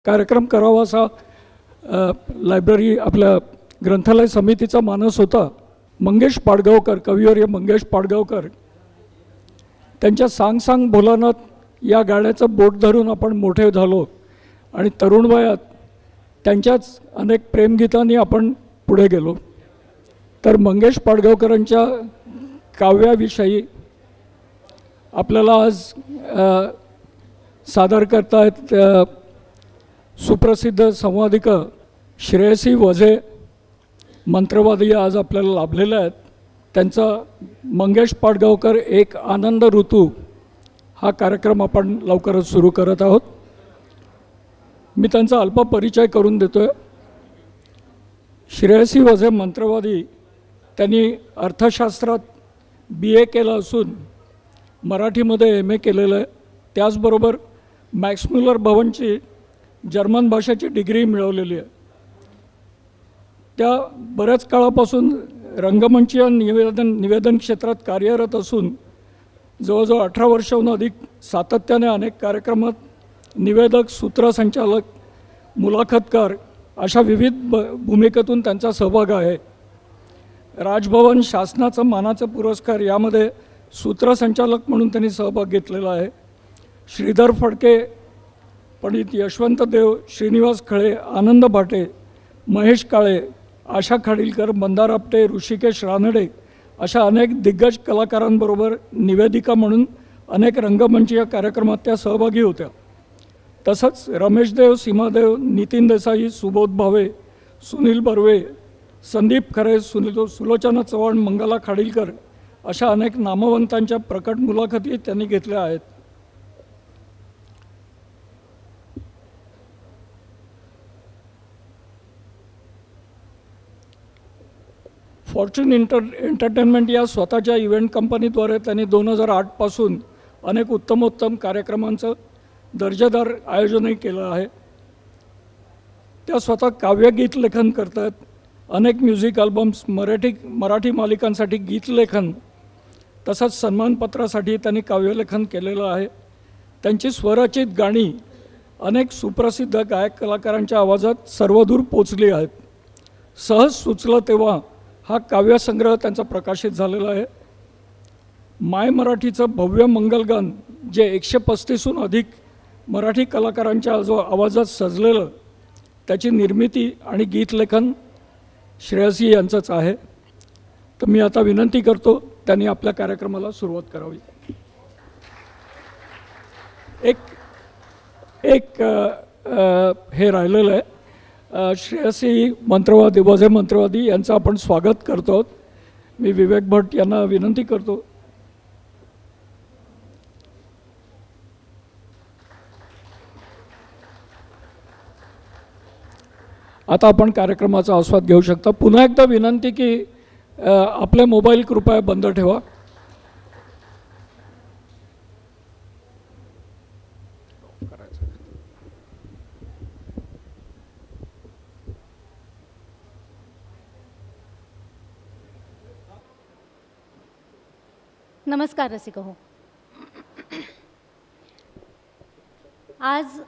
कार्यक्रम करावा असा लायब्ररी आपल्या ग्रंथालय समितीचा मानस होता. मंगेश पाडगावकर, कविवर्य मंगेश पाडगावकर त्यांच्या सांग सांग भोलानाथ या गाण्याचं बोट धरून आपण मोठे झालो आणि तरुण वयात त्यांच्याच अनेक प्रेमगीतांनी आपण पुढे गेलो. तर मंगेश पाडगावकरांच्या काव्याविषयी आपल्याला आज सादर करतायत सुप्रसिद्ध संवादिक श्रेयसी वझे मंत्रवादी आज आपल्याला लाभलेले आहेत. त्यांचा मंगेश पाडगावकर एक आनंद ऋतू हा कार्यक्रम आपण लवकरच सुरू करत आहोत. मी त्यांचा अल्प परिचय करून देतो आहे. श्रेयसी वझे मंत्रवादी त्यांनी अर्थशास्त्रात BA केलं असून मराठीमध्ये MA केलेलं आहे. त्याचबरोबर मॅक्स म्युलर भवनची जर्मन भाषेची डिग्री मिळवलेली आहे. त्या बऱ्याच काळापासून रंगमंचीय निवेदन क्षेत्रात कार्यरत असून जवळजवळ 18 वर्षाहून अधिक सातत्याने अनेक कार्यक्रमात निवेदक, सूत्रसंचालक, मुलाखतकार अशा विविध भूमिकेतून त्यांचा सहभाग आहे. राजभवन शासनाचं मानाचं पुरस्कार यामध्ये सूत्रसंचालक म्हणून त्यांनी सहभाग घेतलेला आहे. श्रीधर फडके, पंडित यशवंत देव, श्रीनिवास खळे, आनंद भाटे, महेश काळे, आशा खाडीलकर, मंदार आपटे, ऋषिकेश रानडे अशा अनेक दिग्गज कलाकारांबरोबर निवेदिका म्हणून अनेक रंगमंचीय कार्यक्रमात त्या सहभागी होत्या. तसंच रमेश देव, सीमादेव, नितीन देसाई, सुबोध भावे, सुनील बर्वे, संदीप खरे, सुलोचना चव्हाण, मंगला खाडीलकर अशा अनेक नामवंतांच्या प्रकट मुलाखती त्यांनी घेतल्या आहेत. फॉर्च्यून एंटरटेनमेंट या स्वतःच्या इव्हेंट कंपनीद्वारे त्यांनी 2008 पासून अनेक उत्तमोत्तम कार्यक्रमांचं दर्जेदार आयोजनही केलं आहे. त्या स्वतः काव्यगीत लेखन करतात. अनेक म्युझिक अल्बम्स, मराठी मालिकांसाठी गीतलेखन तसंच सन्मानपत्रासाठी त्यांनी काव्यलेखन केलेलं आहे. त्यांची स्वरचित गाणी अनेक सुप्रसिद्ध गायक कलाकारांच्या आवाजात सर्वदूर पोचली आहेत. सहज सुचलं तेव्हा हा काव्यसंग्रह त्यांचा प्रकाशित झालेला आहे. माय मराठीचं भव्य मंगलगान जे 135हून अधिक मराठी कलाकारांच्या आवाजात सजलेलं, त्याची निर्मिती आणि गीतलेखन श्रेयसी यांचंच आहे. तर मी आता विनंती करतो त्यांनी आपल्या कार्यक्रमाला सुरुवात करावी. एक हे राहिलेलं आहे. श्रेयसी वझे मंत्रवादी यांचं आपण स्वागत करतो. मी विवेक भट यांना विनंती करतो. आता आपण कार्यक्रमाचा आस्वाद घेऊ शकता. पुन्हा एकदा विनंती की आपले मोबाईल कृपया बंद ठेवा. नमस्कार रसिको हो. आज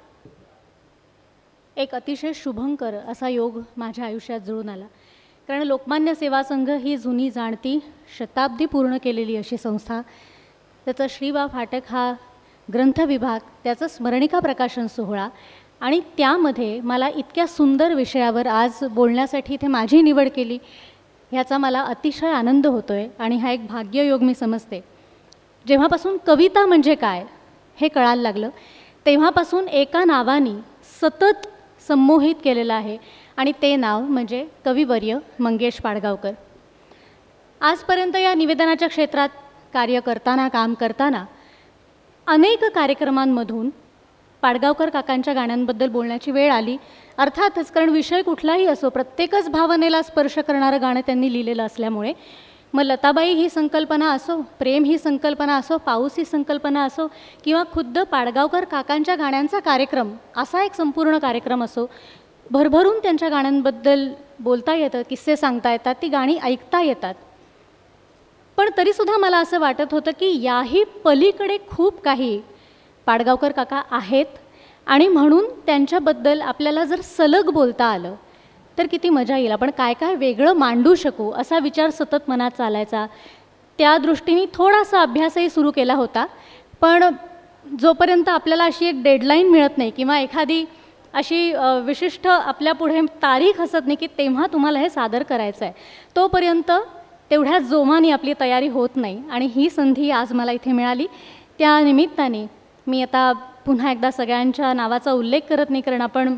एक अतिशय शुभंकर असा योग माझ्या आयुष्यात जुळून आला. कारण लोकमान्य सेवा संघ ही जुनी जाणती शताब्दी पूर्ण केलेली अशी संस्था, त्याचा श्रीबा फाटक हा ग्रंथ विभाग, त्याचं स्मरणिका प्रकाशन सोहळा आणि त्यामध्ये मला इतक्या सुंदर विषयावर आज बोलण्यासाठी इथे माझी निवड केली, ह्याचा मला अतिशय आनंद होतो आहे. आणि हा एक भाग्ययोग मी समजते. जेव्हापासून कविता म्हणजे काय हे कळायला लागलं तेव्हापासून एका नावाने सतत संमोहित केलेलं आहे आणि ते नाव म्हणजे कविवर्य मंगेश पाडगावकर. आजपर्यंत या निवेदनाच्या क्षेत्रात काम करताना अनेक कार्यक्रमांमधून पाडगावकर काकांच्या गाण्यांबद्दल बोलण्याची वेळ आली. अर्थातच, कारण विषय कुठलाही असो, प्रत्येकच भावनेला स्पर्श करणारं गाणं त्यांनी लिहिलेलं असल्यामुळे, मग लताबाई ही संकल्पना असो, प्रेम ही संकल्पना असो, पाऊस ही संकल्पना असो किंवा खुद्द पाडगावकर काकांच्या गाण्यांचा कार्यक्रम असा एक संपूर्ण कार्यक्रम असो, भरभरून त्यांच्या गाण्यांबद्दल बोलता येतं, किस्से सांगता येतात, ती गाणी ऐकता येतात. पण तरीसुद्धा मला असं वाटत होतं की याही पलीकडे खूप काही पाडगावकर काका आहेत आणि म्हणून त्यांच्याबद्दल आपल्याला जर सलग बोलता आलं तर किती मजा येईल, आपण काय काय वेगळं मांडू शकू असा विचार सतत मनात चालायचा. त्या दृष्टीने थोडासा अभ्यासही सुरू केला होता, पण जोपर्यंत आपल्याला अशी एक डेडलाईन मिळत नाही किंवा एखादी अशी विशिष्ट आपल्यापुढे तारीख असत नाही की तेव्हा तुम्हाला हे सादर करायचं आहे, तोपर्यंत तेवढ्या जोमाने आपली तयारी होत नाही. आणि ही संधी आज मला इथे मिळाली. त्या निमित्ताने मी आता पुन्हा एकदा सगळ्यांच्या नावाचा उल्लेख करत नाही, कारण आपण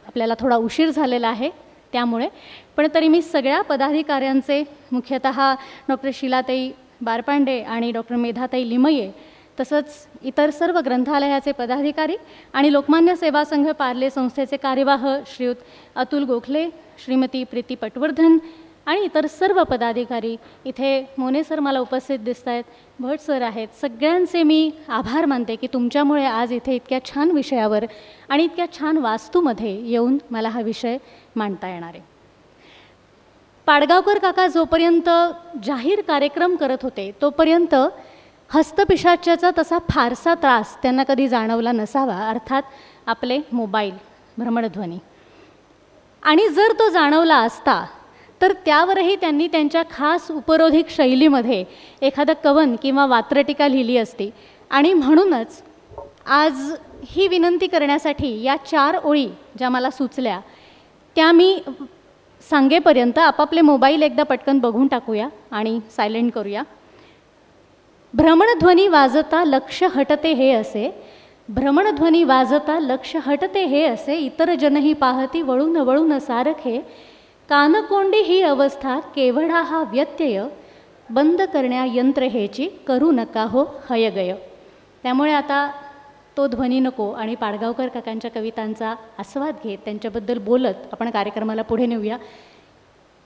आपल्याला थोडा उशीर झालेला आहे त्यामुळे, पण तरी मी सगळ्या पदाधिकाऱ्यांचे, मुख्यतः डॉक्टर शीलाताई बारपांडे आणि डॉक्टर मेधाताई लिमये, तसंच इतर सर्व ग्रंथालयाचे पदाधिकारी आणि लोकमान्य सेवा संघ पार्ले संस्थेचे कार्यवाह श्रीयुत अतुल गोखले, श्रीमती प्रीती पटवर्धन आणि इतर सर्व पदाधिकारी, इथे मोने सर मला उपस्थित दिसत आहेत, भट सर आहेत, सगळ्यांचे मी आभार मानते की तुमच्यामुळे आज इथे इतक्या छान विषयावर आणि इतक्या छान वास्तूमध्ये येऊन मला हा विषय मांडता येणार आहे. पाडगावकर काका जोपर्यंत जाहीर कार्यक्रम करत होते तोपर्यंत हस्तपिशाच्याचा तसा फारसा त्रास त्यांना कधी जाणवला नसावा, अर्थात आपले मोबाईल, भ्रमणध्वनी. आणि जर तो जाणवला असता तर त्यावरही त्यांनी त्यांच्या खास उपरोधिक शैलीमध्ये एखादं कवन किंवा वात्रटिका लिहिली असती. आणि म्हणूनच आज ही विनंती करण्यासाठी या 4 ओळी ज्या मला सुचल्या त्या मी सांगेपर्यंत आपापले मोबाईल एकदा पटकन बघून टाकूया आणि सायलेंट करूया. भ्रमणध्वनी वाजता लक्ष हटते हे असे, भ्रमणध्वनी वाजता लक्ष हटते हे असे, इतर जनही पाहती वळून वळून सारखे, कानकोंडी ही अवस्था केवढा हा व्यत्यय, बंद करण्या यंत्र हेची करू नका हो हयगय. त्यामुळे आता तो ध्वनी नको आणि पाडगावकर काकांच्या कवितांचा आस्वाद घेत त्यांच्याबद्दल बोलत आपण कार्यक्रमाला पुढे नेऊया.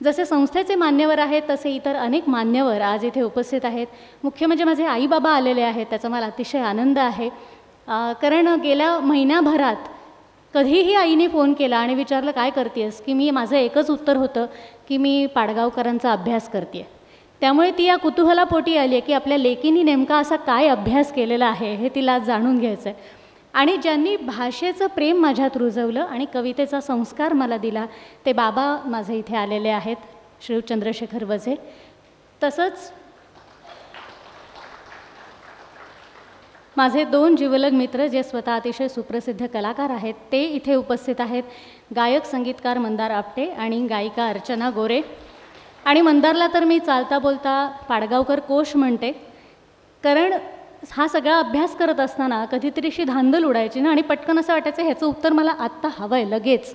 जसे संस्थेचे मान्यवर आहेत तसे इतर अनेक मान्यवर आज इथे उपस्थित आहेत. मुख्य म्हणजे माझे आईबाबा आलेले आहेत, त्याचा मला अतिशय आनंद आहे. कारण गेल्या महिन्याभरात कधीही आईने फोन केला आणि विचारलं काय करतेस, की मी माझं एकच उत्तर होतं की मी पाडगावकरांचा अभ्यास करते. त्यामुळे ती या कुतूहलापोटी आली आहे की आपल्या लेकीनी नेमका असा काय अभ्यास केलेला आहे हे तिला जाणून घ्यायचं आहे. आणि ज्यांनी भाषेचं प्रेम माझ्यात रुजवलं आणि कवितेचा संस्कार मला दिला ते बाबा माझे इथे आलेले आहेत, श्री चंद्रशेखर वझे. तसंच माझे 2 जिवलग मित्र जे स्वतः अतिशय सुप्रसिद्ध कलाकार आहेत ते इथे उपस्थित आहेत. गायक संगीतकार मंदार आपटे आणि गायिका अर्चना गोरे. आणि मंदारला तर मी चालता बोलता पाडगावकर कोश म्हणते, कारण हा सगळा अभ्यास करत असताना कधीतरी अशी धांदल उडायची ना, आणि पटकन असं वाटायचं ह्याचं उत्तर मला आत्ता हवं आहे लगेच.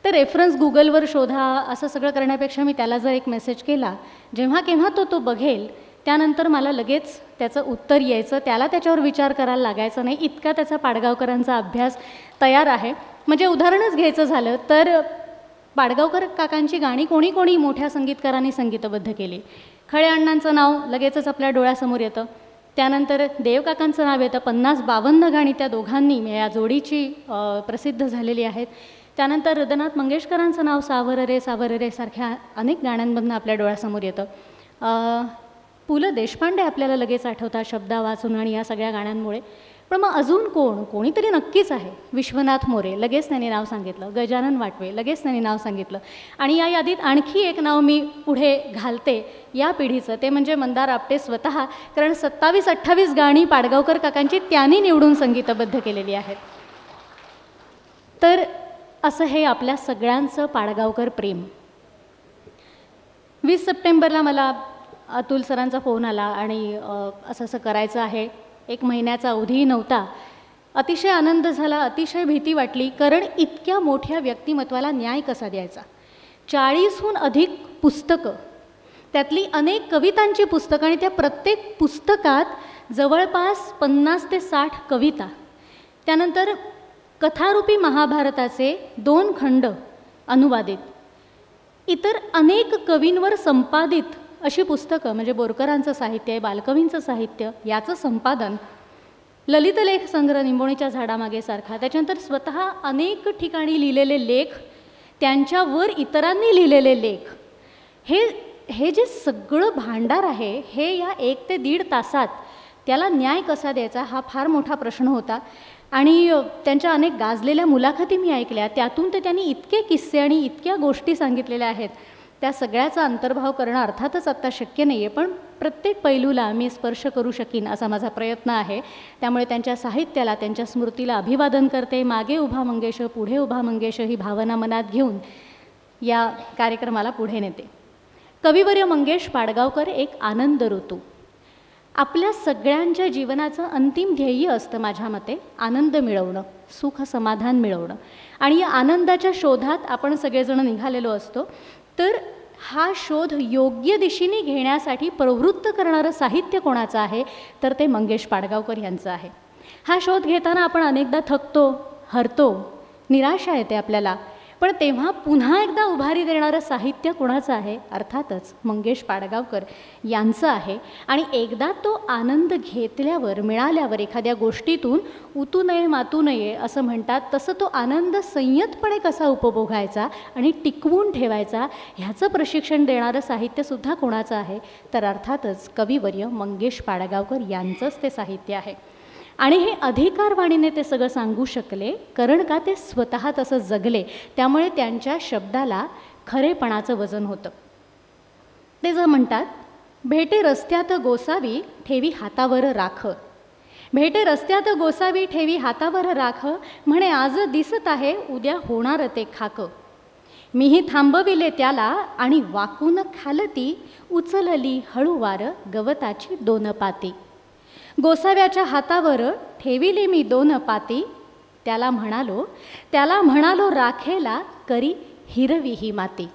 तर रेफरन्स गुगलवर शोधा असं सगळं करण्यापेक्षा मी त्याला जर एक मेसेज केला, जेव्हा केव्हा तो बघेल त्यानंतर मला लगेच त्याचं उत्तर यायचं, त्याला त्याच्यावर विचार करायला लागायचं नाही, इतका त्याचा पाडगावकरांचा अभ्यास तयार आहे. म्हणजे उदाहरणच घ्यायचं झालं तर पाडगावकर काकांची गाणी कोणी कोणी मोठ्या संगीतकारांनी संगीतबद्ध केली. खळे अण्णांचं नाव लगेचच आपल्या डोळ्यासमोर येतं. त्यानंतर देवकाकांचं नाव येतं. 50-52 गाणी त्या दोघांनी या जोडीची प्रसिद्ध झालेली आहेत. त्यानंतर हृदयनाथ मंगेशकरांचं नाव सावर रे सारख्या अनेक गाण्यांमधून आपल्या डोळ्यासमोर येतं. पु ल देशपांडे आपल्याला लगेच आठवतात शब्दा वाचून आणि या सगळ्या गाण्यांमुळे. पण मग अजून कोणीतरी नक्कीच आहे. विश्वनाथ मोरे लगेच त्यांनी नाव सांगितलं, गजानन वाटवे लगेच त्यांनी नाव सांगितलं. आणि या यादीत आणखी एक नाव मी पुढे घालते या पिढीचं, ते म्हणजे मंदार आपटे स्वतः. कारण 27-28 गाणी पाडगावकर काकांची त्यांनी निवडून संगीतबद्ध केलेली आहेत. तर असं हे आपल्या सगळ्यांचं पाडगावकर प्रेम. 20 सप्टेंबरला मला अतुल सरांचा फोन आला आणि असं करायचं आहे. 1 महिन्याचा अवधीही नव्हता. अतिशय आनंद झाला, अतिशय भीती वाटली, कारण इतक्या मोठ्या व्यक्तिमत्वाला न्याय कसा द्यायचा. 40हून अधिक पुस्तकं, त्यातली अनेक कवितांची पुस्तकं, आणि त्या प्रत्येक पुस्तकात जवळपास 50 ते 60 कविता. त्यानंतर कथारूपी महाभारताचे 2 खंड अनुवादित, इतर अनेक कवींवर संपादित अशी पुस्तकं, म्हणजे बोरकरांचं साहित्य, बालकवींचं साहित्य याचं संपादन, ललितलेख संग्रह निंबोणीच्या झाडामागे सारखा, त्याच्यानंतर स्वतः अनेक ठिकाणी लिहिलेले लेख, त्यांच्यावर इतरांनी लिहिलेले लेख, हे जे सगळं भांडार आहे हे या 1 ते 1.5 तासात त्याला न्याय कसा द्यायचा हा फार मोठा प्रश्न होता. आणि त्यांच्या अनेक गाजलेल्या मुलाखती मी ऐकल्या, त्यातून ते त्यांनी इतके किस्से आणि इतक्या गोष्टी सांगितलेल्या आहेत, त्या सगळ्याचा अंतर्भाव करणं अर्थातच आत्ता शक्य नाही आहे, पण प्रत्येक पैलूला मी स्पर्श करू शकीन असा माझा प्रयत्न आहे. त्यामुळे त्यांच्या साहित्याला, त्यांच्या स्मृतीला अभिवादन करते. मागे उभा मंगेश, पुढे उभा मंगेश ही भावना मनात घेऊन या कार्यक्रमाला पुढे नेते. कविवर्य मंगेश पाडगावकर एक आनंद ऋतू. आपल्या सगळ्यांच्या जीवनाचं अंतिम ध्येय असतं माझ्या मते आनंद मिळवणं, सुख समाधान मिळवणं. आणि या आनंदाच्या शोधात आपण सगळेजण निघालेलो असतो. तर हा शोध योग्य दिशेने घेण्यासाठी प्रवृत्त करणारं साहित्य कोणाचं आहे तर ते मंगेश पाडगावकर यांचं आहे. हा शोध घेताना आपण अनेकदा थकतो, हरतो, निराशा येते आपल्याला, पण तेव्हा पुन्हा एकदा उभारी देणारं साहित्य कोणाचं आहे? अर्थातच मंगेश पाडगावकर यांचं आहे. आणि एकदा तो आनंद घेतल्यावर, मिळाल्यावर, एखाद्या गोष्टीतून उतू नये मातू नये असं म्हणतात, तसं तो आनंद संयतपणे कसा उपभोगायचा आणि टिकवून ठेवायचा ह्याचं प्रशिक्षण देणारं साहित्यसुद्धा कोणाचं आहे तर अर्थातच कविवर्य मंगेश पाडगावकर यांचंच ते साहित्य आहे. आणि हे अधिकारवाणीने ते सगळं सांगू शकले कारण का ते स्वतः तसं जगले, त्यामुळे त्यांच्या शब्दाला खरेपणाचं वजन होतं. ते जर म्हणतात, भेटे रस्त्यात गोसावी ठेवी हातावर राख, भेटे रस्त्यात गोसावी ठेवी हातावर राख, म्हणे आज दिसत आहे उद्या होणार ते खाक, मीही थांबविले त्याला आणि वाकून खालती, उचलली हळूवार गवताची 2 पाती, गोसाव्याच्या हातावर ठेविली मी 2 पाती, त्याला म्हणालो राखेला करी हिरवी ही माती.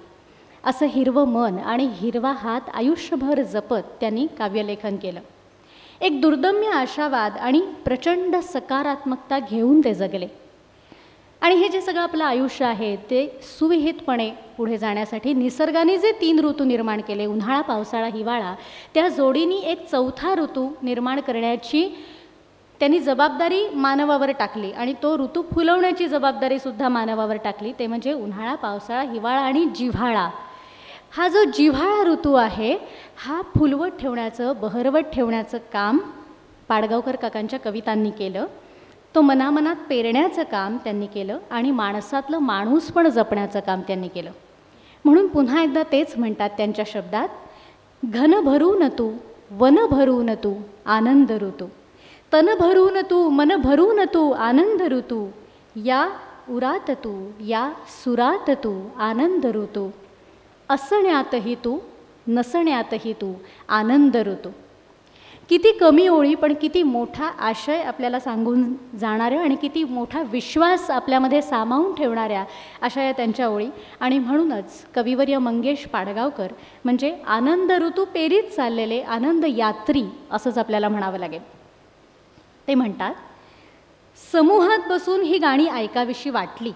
असं हिरवं मन आणि हिरवा हात आयुष्यभर जपत त्यांनी काव्यलेखन केलं. एक दुर्दम्य आशावाद आणि प्रचंड सकारात्मकता घेऊन ते जगले. आणि हे जे सगळं आपलं आयुष्य आहे ते सुविहितपणे पुढे जाण्यासाठी निसर्गाने जे 3 ऋतू निर्माण केले, उन्हाळा, पावसाळा, हिवाळा, त्या जोडीने एक 4था ऋतू निर्माण करण्याची त्यांनी जबाबदारी मानवावर टाकली. आणि तो ऋतू फुलवण्याची जबाबदारीसुद्धा मानवावर टाकली. ते म्हणजे उन्हाळा, पावसाळा, हिवाळा आणि जिव्हाळा. हा जो जिव्हाळा ऋतू आहे हा फुलवत ठेवण्याचं, बहरवत ठेवण्याचं काम पाडगावकर काकांच्या कवितांनी केलं. तो मनामनात पेरण्याचं काम त्यांनी केलं आणि माणसातलं माणूसपण जपण्याचं काम त्यांनी केलं. म्हणून पुन्हा एकदा तेच म्हणतात त्यांच्या शब्दात, घन भरून तू, वन भरून तू, आनंद ऋतू, तन भरून तू, मन भरून तू, आनंद ऋतू, या उरात तू, या सुरात तू, आनंद ऋतू, असण्यातही तू, नसण्यातही तू, आनंद ऋतू. किती कमी ओळी पण किती मोठा आशय आपल्याला सांगून जाणाऱ्या आणि किती मोठा विश्वास आपल्यामध्ये सामावून ठेवणाऱ्या अशा या त्यांच्या ओळी. आणि म्हणूनच कविवर्य मंगेश पाडगावकर म्हणजे आनंद ऋतू पेरीत चाललेले आनंद यात्री असंच आपल्याला म्हणावं लागेल. ते म्हणतात, समूहात बसून ही गाणी ऐकावीशी वाटली,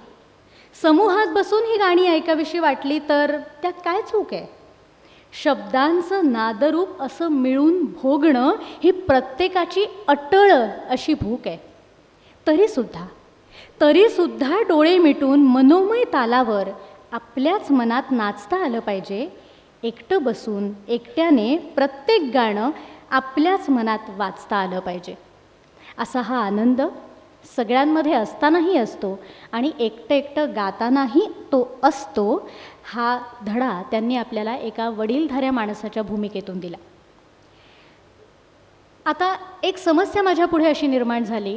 समूहात बसून ही गाणी ऐकावीशी वाटली तर त्यात काय चूक आहे? शब्दांचं नादरूप असं मिळून भोगणं ही प्रत्येकाची अटळ अशी भूक आहे. तरीसुद्धा डोळे मिटून मनोमय तालावर आपल्याच मनात नाचता आलं पाहिजे. एकटं बसून एकट्याने प्रत्येक गाणं आपल्याच मनात वाचता आलं पाहिजे. असा हा आनंद सगळ्यांमध्ये असतानाही असतो आणि एकटं एकटं गातानाही तो असतो. हा धडा त्यांनी आपल्याला एका वडीलधाऱ्या माणसाच्या भूमिकेतून दिला. आता एक समस्या माझ्या पुढे अशी निर्माण झाली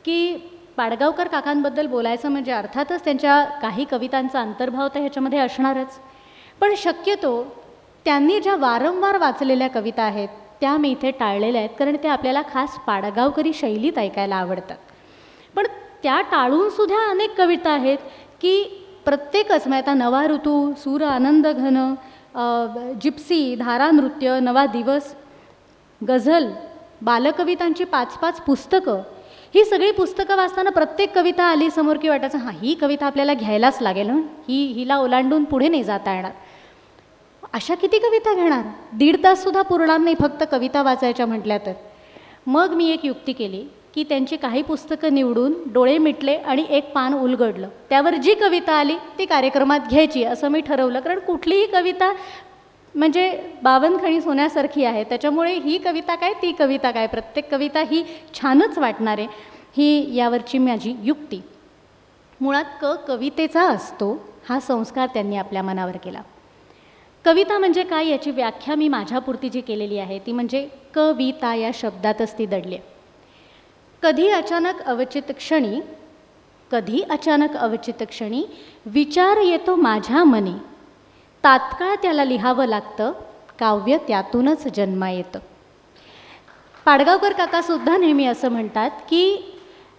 की पाडगावकर काकांबद्दल बोलायचं म्हणजे अर्थातच त्यांच्या काही कवितांचा अंतर्भाव तर ह्याच्यामध्ये असणारच, पण शक्यतो त्यांनी ज्या वारंवार वाचलेल्या कविता आहेत त्या मी इथे टाळलेल्या आहेत कारण त्या आपल्याला खास पाडगावकरी शैलीत ऐकायला आवडतात. पण त्या टाळूनसुद्धा अनेक कविता आहेत की प्रत्येकच म्हणजे आता नवा ऋतू, सूर आनंद घन, जिप्सी, धारा नृत्य, नवा दिवस, गझल, बालकवितांची 5-5 पुस्तकं, ही सगळी पुस्तकं वाचताना प्रत्येक कविता आली समोर की वाटायचं हां ही कविता आपल्याला घ्यायलाच लागेल, हिला ओलांडून पुढे नाही जाता येणार. अशा किती कविता घेणार? 1.5 ताससुद्धा पुरणार नाही फक्त कविता वाचायच्या म्हटल्या तर. मग मी एक युक्ती केली की त्यांची काही पुस्तकं निवडून डोळे मिटले आणि एक पान उलगडलं, त्यावर जी कविता आली ती कार्यक्रमात घ्यायची असं मी ठरवलं. कारण कुठलीही कविता म्हणजे 52 खणी सोन्यासारखी आहे, त्याच्यामुळे ही कविता काय ती कविता काय, प्रत्येक कविता ही छानच वाटणार आहे. ही यावरची माझी युक्ती. मुळात कवितेचा असतो हा संस्कार त्यांनी आपल्या मनावर केला. कविता म्हणजे काय याची व्याख्या मी माझ्यापुरती जी केलेली आहे ती म्हणजे कविता या शब्दातच ती दडली आहे. कधी अचानक अवचित क्षणी विचार येतो माझ्या मनी, तात्काळ त्याला लिहावं लागतं, काव्य त्यातूनच जन्मा येतं. पाडगावकर काकासुद्धा नेहमी असं म्हणतात की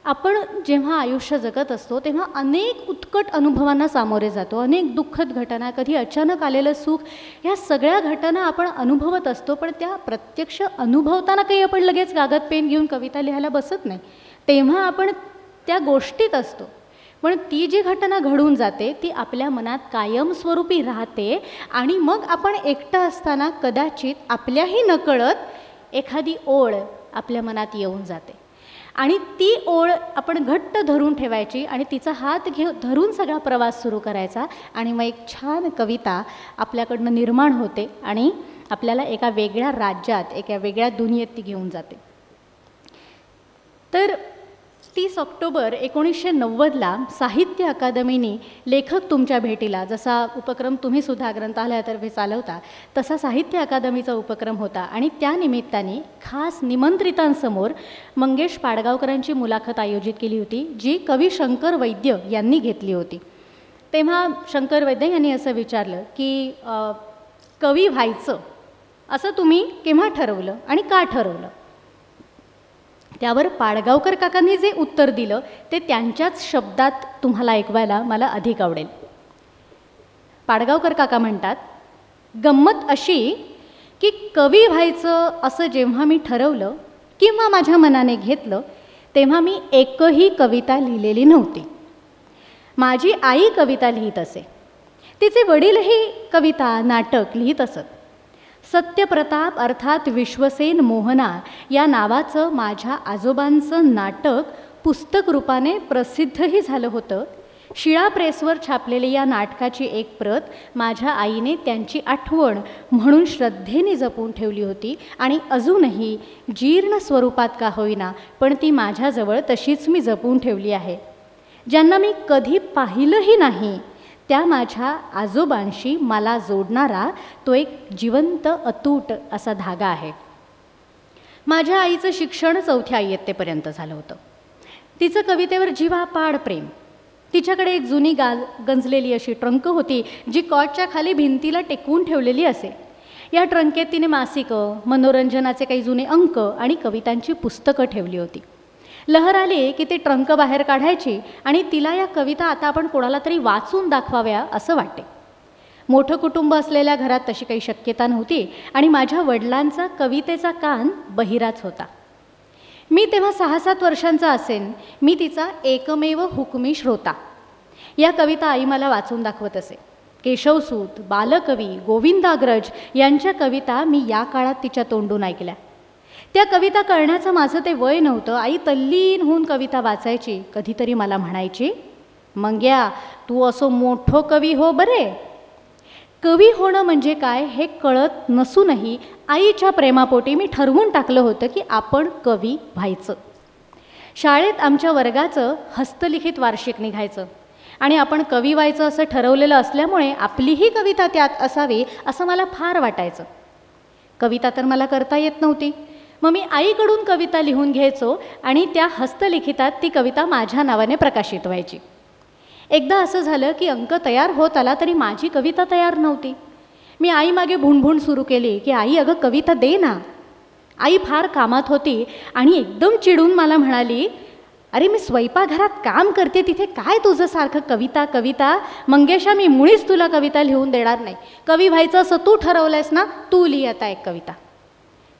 आपण जेव्हा आयुष्य जगत असतो तेव्हा अनेक उत्कट अनुभवांना सामोरे जातो, अनेक दुःखद घटना, कधी अचानक आलेलं सुख, ह्या सगळ्या घटना आपण अनुभवत असतो. पण त्या प्रत्यक्ष अनुभवताना काही आपण लगेच कागद पेन घेऊन कविता लिहायला बसत नाही, तेव्हा आपण त्या गोष्टीत असतो. पण ती जी घटना घडून जाते ती आपल्या मनात कायमस्वरूपी राहते आणि मग आपण एकटं असताना कदाचित आपल्याही नकळत एखादी ओळ आपल्या मनात येऊन जाते आणि ती ओळ आपण घट्ट धरून ठेवायची आणि तिचा हात धरून सगळा प्रवास सुरू करायचा आणि मग एक छान कविता आपल्याकडनं निर्माण होते आणि आपल्याला एका वेगळ्या राज्यात, एका वेगळ्या दुनियेत ती घेऊन जाते. तर 30 ऑक्टोबर 1990ला साहित्य अकादमीने लेखक तुमच्या भेटीला, जसा उपक्रम तुम्हीसुद्धा ग्रंथालयातर्फे चालवता तसा साहित्य अकादमीचा उपक्रम होता आणि त्या निमित्ताने खास निमंत्रितांसमोर मंगेश पाडगावकरांची मुलाखत आयोजित केली होती, जी कवी शंकर वैद्य यांनी घेतली होती. तेव्हा शंकर वैद्य यांनी असं विचारलं की कवी व्हायचं असं तुम्ही केव्हा ठरवलं आणि का ठरवलं? त्यावर पाडगावकर काकांनी जे उत्तर दिलं ते त्यांच्याच शब्दात तुम्हाला ऐकवायला मला अधिक आवडेल. पाडगावकर काका म्हणतात, गंमत अशी की कवी व्हायचं असं जेव्हा मी ठरवलं किंवा माझ्या मनाने घेतलं तेव्हा मी एकही कविता लिहिलेली नव्हती. माझी आई कविता लिहित असे, तिचे वडीलही कविता नाटक लिहित असत. सत्यप्रताप अर्थात विश्वसेन मोहना या नावाचं माझ्या आजोबांचं नाटक पुस्तक रूपाने प्रसिद्धही झालं होतं. शिळा प्रेसवर छापलेली या नाटकाची एक प्रत माझ्या आईने त्यांची आठवण म्हणून श्रद्धेने जपून ठेवली होती आणि अजूनही जीर्ण स्वरूपात का होईना पण ती माझ्याजवळ तशीच मी जपून ठेवली आहे. ज्यांना मी कधी पाहिलंही नाही त्या माझ्या आजोबांशी मला जोडणारा तो एक जिवंत अतूट असा धागा आहे. माझ्या आईचं शिक्षण 4थ्या इयत्तेपर्यंत झालं होतं. तिचं कवितेवर जीवापाड प्रेम. तिच्याकडे एक जुनी गंजलेली अशी ट्रंक होती जी कॉटच्या खाली भिंतीला टेकवून ठेवलेली असे. या ट्रंकेत तिने मासिकं, मनोरंजनाचे काही जुने अंक आणि कवितांची पुस्तकं ठेवली होती. लहर आली की ते ट्रंक बाहेर काढायची आणि तिला या कविता आता आपण कोणाला तरी वाचून दाखवाव्या असं वाटते. मोठं कुटुंब असलेल्या घरात तशी काही शक्यता नव्हती आणि माझ्या वडिलांचा कवितेचा कान बहिराच होता. मी तेव्हा 6-7 वर्षांचा असेन. मी तिचा एकमेव हुकमी श्रोता. या कविता आई मला वाचून दाखवत असे. केशवसूत, बालकवी, गोविंदाग्रज यांच्या कविता मी या काळात तिच्या तोंडून ऐकल्या. त्या कविता कळण्याचं माझं ते वय नव्हतं. आई तल्लीन होऊन कविता वाचायची. कधीतरी मला म्हणायची, मंग्या तू असं मोठं कवी हो बरे. कवी होणं म्हणजे काय हे कळत नसूनही आईच्या प्रेमापोटी मी ठरवून टाकलं होतं की आपण कवी व्हायचं. शाळेत आमच्या वर्गाचं हस्तलिखित वार्षिक निघायचं आणि आपण कवी व्हायचं असं ठरवलेलं असल्यामुळे आपलीही कविता त्यात असावी असं मला फार वाटायचं. कविता तर मला करता येत नव्हती. मग मी आईकडून कविता लिहून घ्यायचो आणि त्या हस्तलिखितात ती कविता माझ्या नावाने प्रकाशित व्हायची. एकदा असं झालं की अंक तयार होत आला तरी माझी कविता तयार नव्हती. मी आईमागे भुणभुण सुरू केली की आई अगं कविता दे ना. आई फार कामात होती आणि एकदम चिडून मला म्हणाली, अरे मी स्वयंपाकघरात काम करते तिथे काय तुझं सारखं कविता कविता. मंगेशा मी मुळीच तुला कविता लिहून देणार नाही. कवी व्हायचं असं तू ठरवलंयस ना, तू लिही आता एक कविता.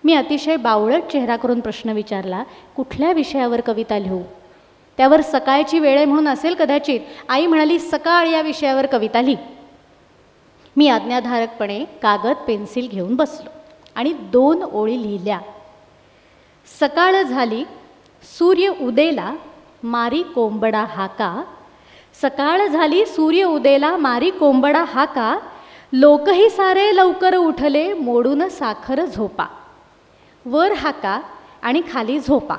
मी अतिशय बावळट चेहरा करून प्रश्न विचारला, कुठल्या विषयावर कविता लिहू? त्यावर सकाळची वेळ आहे म्हणून असेल कदाचित. आई म्हणाली, सकाळ या विषयावर कविता लिही. मी आज्ञाधारकपणे कागद पेन्सिल घेऊन बसलो आणि 2 ओळी लिहिल्या. सकाळ झाली सूर्य उदेला मारी कोंबडा हाका. सकाळ झाली सूर्य उदेला मारी कोंबडा हाका. लोकही सारे लवकर उठले मोडून साखर झोपा. वर हाका आणि खाली झोपा.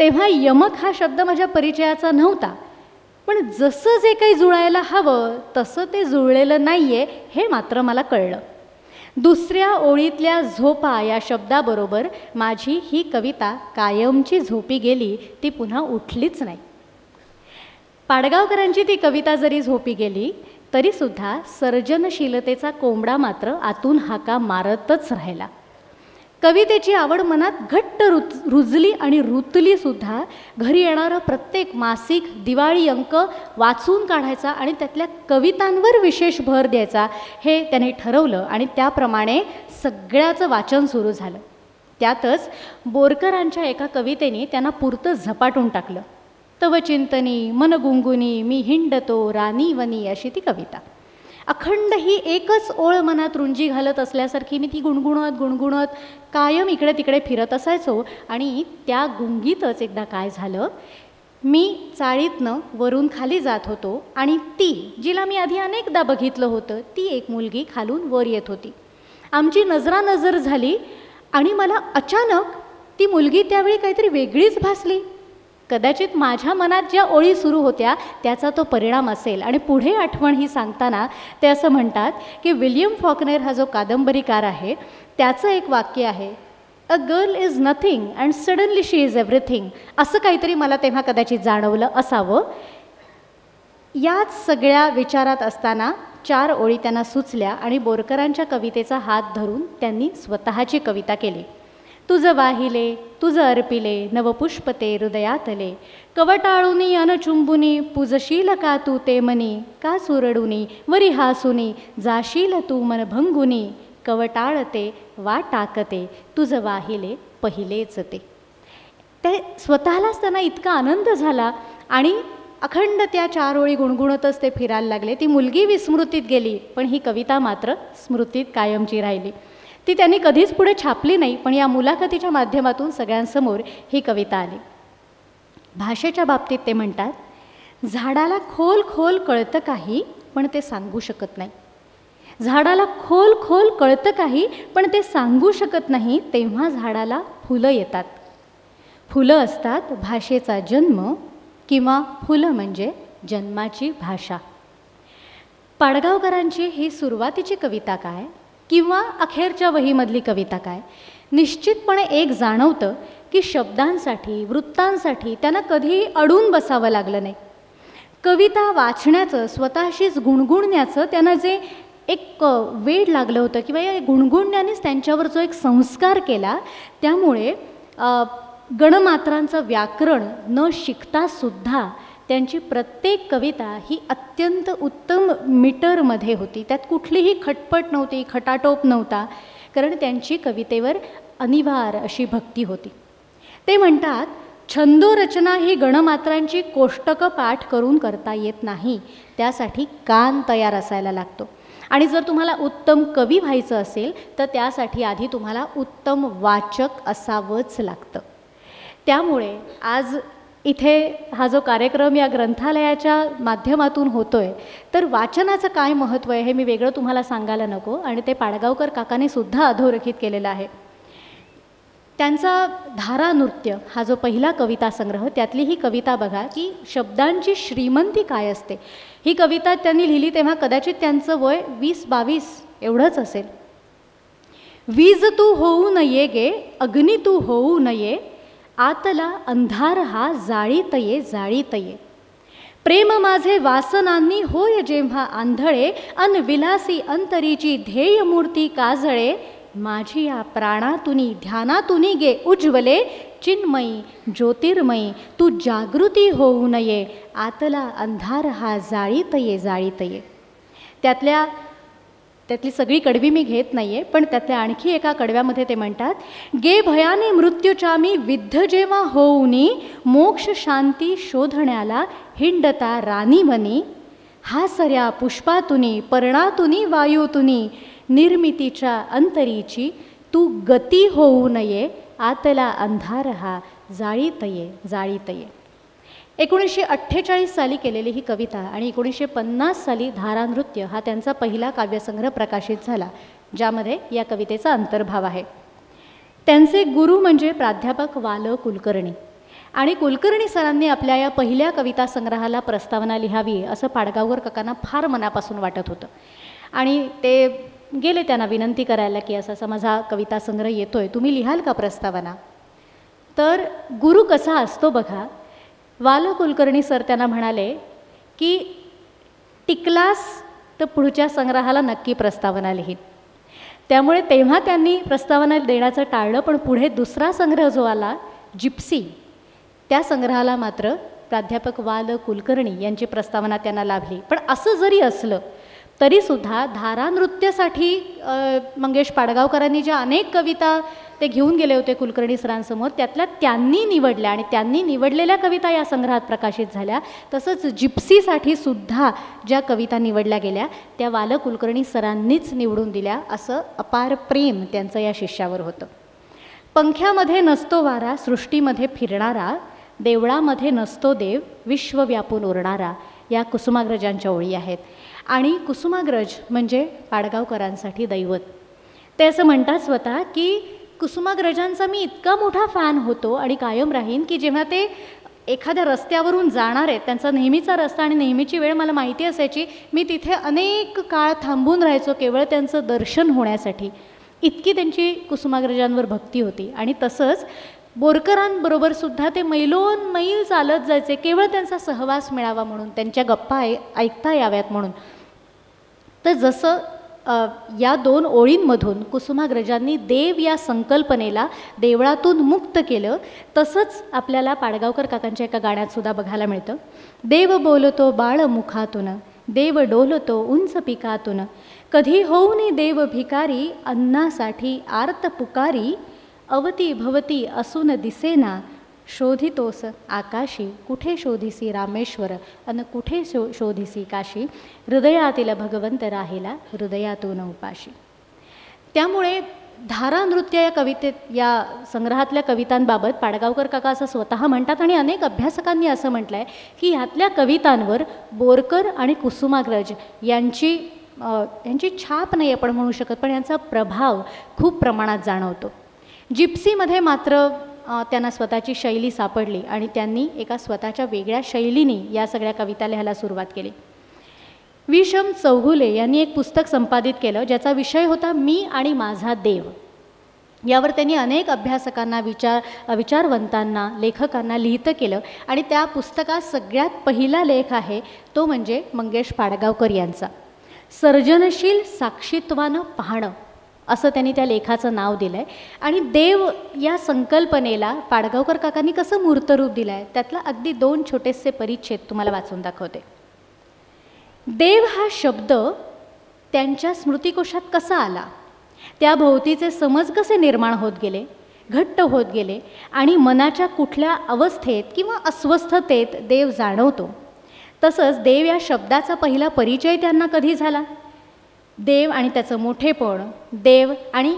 तेव्हा यमक हा शब्द माझ्या परिचयाचा नव्हता, पण जसं जे काही जुळायला हवं तसं ते जुळलेलं नाही आहे हे मात्र मला कळलं. दुसऱ्या ओळीतल्या झोपा या शब्दाबरोबर माझी ही कविता कायमची झोपी गेली, ती पुन्हा उठलीच नाही. पाडगावकरांची ती कविता जरी झोपी गेली तरीसुद्धा सर्जनशीलतेचा कोंबडा मात्र आतून हाका मारतच राहिला. कवितेची आवड मनात घट्ट रुजली आणि रुतलीसुद्धा. घरी येणारं प्रत्येक मासिक, दिवाळी अंक वाचून काढायचा आणि त्यातल्या कवितांवर विशेष भर द्यायचा हे त्याने ठरवलं आणि त्याप्रमाणे सगळ्याचं वाचन सुरू झालं. त्यातच बोरकरांच्या एका कवितेने त्यांना पुरतं झपाटून टाकलं. तव चिंतनी मन गुंगुनी मी हिंडतो रानीवनी अशी ती कविता. अखंड ही एकच ओळ मनात रुंजी घालत असल्यासारखी मी ती गुणगुणत कायम इकडे तिकडे फिरत असायचो. आणि त्या गुंगीतच एकदा काय झालं, मी चाळीतनं वरून खाली जात होतो आणि ती, जिला मी आधी अनेकदा बघितलं होतं, ती एक मुलगी खालून वर येत होती. आमची नजरानजर झाली आणि मला अचानक ती मुलगी त्यावेळी काहीतरी वेगळीच भासली. कदाचित माझ्या मनात ज्या ओळी सुरू होत्या त्याचा तो परिणाम असेल. आणि पुढे आठवण ही सांगताना ते असं म्हणतात की विल्यम फॉकनेर हा जो कादंबरीकार आहे त्याचं एक वाक्य आहे, a girl is nothing and suddenly she is everything. असं काहीतरी मला तेव्हा कदाचित जाणवलं असावं. याच सगळ्या विचारात असताना 4 ओळी त्यांना सुचल्या आणि बोरकरांच्या कवितेचा हात धरून त्यांनी स्वतःची कविता केली. तुझं वाहिले तुझं अर्पिले नवपुष्पते हृदयातले, कवटाळुनी अनचुंबुनी पूजशील का तू ते मनी, का सुरडुनी वरी हासुनी जाशील तू मन भंगुनी, कवटाळते वा टाकते तुझं वाहिले पहिलेच ते. ते स्वतःलाच त्यांना इतका आनंद झाला आणि अखंड त्या 4 ओळी गुणगुणतच ते फिरायला लागले. ती मुलगी विस्मृतीत गेली पण ही कविता मात्र स्मृतीत कायमची राहिली. ती त्यांनी कधीच पुढे छापली नाही, पण या मुलाखतीच्या माध्यमातून सगळ्यांसमोर ही कविता आली. भाषेच्या बाबतीत ते म्हणतात, झाडाला खोल खोल कळतं काही पण ते सांगू शकत नाही. झाडाला खोल खोल कळतं काही पण ते सांगू शकत नाही, तेव्हा झाडाला फुलं येतात. फुलं असतात भाषेचा जन्म किंवा फुलं म्हणजे जन्माची भाषा. पाडगावकरांची ही सुरुवातीची कविता काय किंवा अखेरच्या वहीमधली कविता काय, निश्चितपणे एक जाणवतं की शब्दांसाठी वृत्तांसाठी त्यांना कधीही अडून बसावं लागलं नाही. कविता वाचण्याचं, स्वतःशीच गुणगुणण्याचं त्यांना जे एक वेड लागलं होतं किंवा या गुणगुणण्यानेच त्यांच्यावर जो एक संस्कार केला, त्यामुळे गणमात्रांचं व्याकरण न शिकतासुद्धा त्यांची प्रत्येक कविता ही अत्यंत उत्तम मीटरमध्ये होती. त्यात कुठलीही खटपट नव्हती, खटाटोप नव्हता, कारण त्यांची कवितेवर अनिवार्य अशी भक्ती होती. ते म्हणतात, छंदोरचना ही गणमात्रांची कोष्टकं पाठ करून करता येत नाही, त्यासाठी कान तयार असायला लागतो. आणि जर तुम्हाला उत्तम कवी व्हायचं असेल तर त्यासाठी आधी तुम्हाला उत्तम वाचक असावंच लागतं. त्यामुळे आज इथे हा जो कार्यक्रम या ग्रंथालयाच्या माध्यमातून होतोय, तर वाचनाचं काय महत्त्व आहे हे मी वेगळं तुम्हाला सांगायला नको, आणि ते पाडगावकर काकाने सुद्धा अधोरेखित केलेलं आहे. त्यांचा धारा नृत्य हा जो पहिला कविता संग्रह, त्यातली ही कविता बघा की शब्दांची श्रीमंती काय असते. ही कविता त्यांनी लिहिली तेव्हा कदाचित त्यांचं वय 20-22 एवढंच असेल. वीज तू होऊ नये गे अग्नी तू होऊ नये, आतला अंधार हा जाळीत ये जाळीत ये, प्रेम माझे वासनांनी होय जेव्हा आंधळे, अनविलासी अंतरीची ध्येयमूर्ती काजळे, माझी या प्राणातुनी ध्यानातुनी गे उज्ज्वले, चिन्मयी ज्योतिर्मयी तू जागृती होऊ नये, आतला अंधार हा जाळीत ये जाळीत ये. त्यातली सगळी कडवी मी घेत नाही आहे, पण त्यातल्या आणखी एका कडव्यामध्ये ते म्हणतात, गे भयाने मृत्यूच्या मी विद्ध जेव्हा होऊनी, मोक्ष शांती शोधण्याला हिंडता रानीवनी, हा सर्या पुष्पातुनी पर्णातुनी वायूतुनी, निर्मितीच्या अंतरीची तू गती होऊ नये, आतला अंधार हा जाळीत ये जाळीत ये. 1948 साली केलेली ही कविता आणि 1950 साली धारा नृत्य हा त्यांचा पहिला काव्यसंग्रह प्रकाशित झाला, ज्यामध्ये या कवितेचा अंतर्भाव आहे. त्यांचे गुरु म्हणजे प्राध्यापक वाल कुलकर्णी आणि कुलकर्णी सरांनी आपल्या या पहिल्या कविता संग्रहाला प्रस्तावना लिहावी असं पाडगावकर काकांना फार मनापासून वाटत होतं. आणि ते गेले त्यांना विनंती करायला की असा असा माझा कविता संग्रह येतोय, तुम्ही लिहाल का प्रस्तावना. तर गुरु कसा असतो बघा, वाल कुलकर्णी सर त्यांना म्हणाले की टिकलास तर पुढच्या संग्रहाला नक्की प्रस्तावना लिहीन. त्यामुळे तेव्हा त्यांनी प्रस्तावना देण्याचं टाळलं, पण पुढे दुसरा संग्रह जो आला जिप्सी, त्या संग्रहाला मात्र प्राध्यापक वाल कुलकर्णी यांची प्रस्तावना त्यांना लाभली. पण असं जरी असलं तरीसुद्धा धारा नृत्यासाठी मंगेश पाडगावकरांनी ज्या अनेक कविता ते घेऊन गेले होते कुलकर्णी सरांसमोर, त्यातल्या त्यांनी निवडल्या आणि त्यांनी निवडलेल्या कविता या संग्रहात प्रकाशित झाल्या. तसंच जिप्सीसाठी सुद्धा ज्या कविता निवडल्या गेल्या त्या वाल कुलकर्णी सरांनीच निवडून दिल्या. असं अपार प्रेम त्यांचं या शिष्यावर होतं. पंख्यामध्ये नसतो वारा सृष्टीमध्ये फिरणारा, देवळामध्ये नसतो देव विश्व व्यापून उरणारा, या कुसुमाग्रजांच्या ओळी आहेत. आणि कुसुमाग्रज म्हणजे पाडगावकरांसाठी दैवत. ते असं म्हणतात स्वतः की कुसुमाग्रजांचा मी इतका मोठा फॅन होतो आणि कायम राहीन की जेव्हा ते एखाद्या रस्त्यावरून जाणार आहेत, त्यांचा नेहमीचा रस्ता आणि नेहमीची वेळ मला माहिती असायची, मी तिथे अनेक काळ थांबून राहायचो केवळ त्यांचं दर्शन होण्यासाठी. इतकी त्यांची कुसुमाग्रजांवर भक्ती होती. आणि तसंच बोरकरांबरोबर सुद्धा ते मैलोन मैल चालत जायचे केवळ त्यांचा सहवास मिळावा म्हणून, त्यांच्या गप्पा ऐकता याव्यात म्हणून. तर जसं या दोन ओळींमधून कुसुमाग्रजांनी देव या संकल्पनेला देवळातून मुक्त केलं, तसंच आपल्याला पाडगावकर काकांच्या एका गाण्यात सुद्धा बघायला मिळतं. देव बोलतो बाळ मुखातून, देव डोलतो उंच पिकातून, कधी होऊनी देव भिकारी, अन्नासाठी आर्त पुकारी, अवती भवती असून दिसेना, शोधितोस आकाशी, कुठे शोधिसी रामेश्वर अन कुठे शोधिसी काशी, हृदयातील भगवंत राहिला हृदयातून उपाशी. त्यामुळे धारा नृत्य या कवितेत, या संग्रहातल्या कवितांबाबत पाडगावकर काका असं स्वतः म्हणतात आणि अनेक अभ्यासकांनी असं म्हटलं आहे की ह्यातल्या कवितांवर बोरकर आणि कुसुमाग्रज यांची छाप नाही आपण म्हणू शकत, पण यांचा प्रभाव खूप प्रमाणात जाणवतो. जिप्सीमध्ये मात्र त्यांना स्वतःची शैली सापडली आणि त्यांनी एका स्वतःच्या वेगळ्या शैलीने या सगळ्या कविता लिहायला सुरुवात केली. विषम चौगुले यांनी एक पुस्तक संपादित केलं ज्याचा विषय होता मी आणि माझा देव. यावर त्यांनी अनेक अभ्यासकांना, विचारवंतांना, लेखकांना लिहितं केलं आणि त्या पुस्तकात सगळ्यात पहिला लेख आहे तो म्हणजे मंगेश पाडगावकर यांचा, सर्जनशील साक्षीत्वानं पाहणं, असं त्यांनी त्या लेखाचं नाव दिलं आहे. आणि देव या संकल्पनेला पाडगावकर काकांनी कसं मूर्तरूप दिलं आहे त्यातला अगदी 2 छोटेसे परिच्छेद तुम्हाला वाचून दाखवते. देव हा शब्द त्यांच्या स्मृतिकोशात कसा आला, त्या भोवतीचे समज कसे निर्माण होत गेले, घट्ट होत गेले आणि मनाच्या कुठल्या अवस्थेत किंवा अस्वस्थतेत देव जाणवतो. तसंच देव या शब्दाचा पहिला परिचय त्यांना कधी झाला, देव आणि त्याचं मोठेपण, देव आणि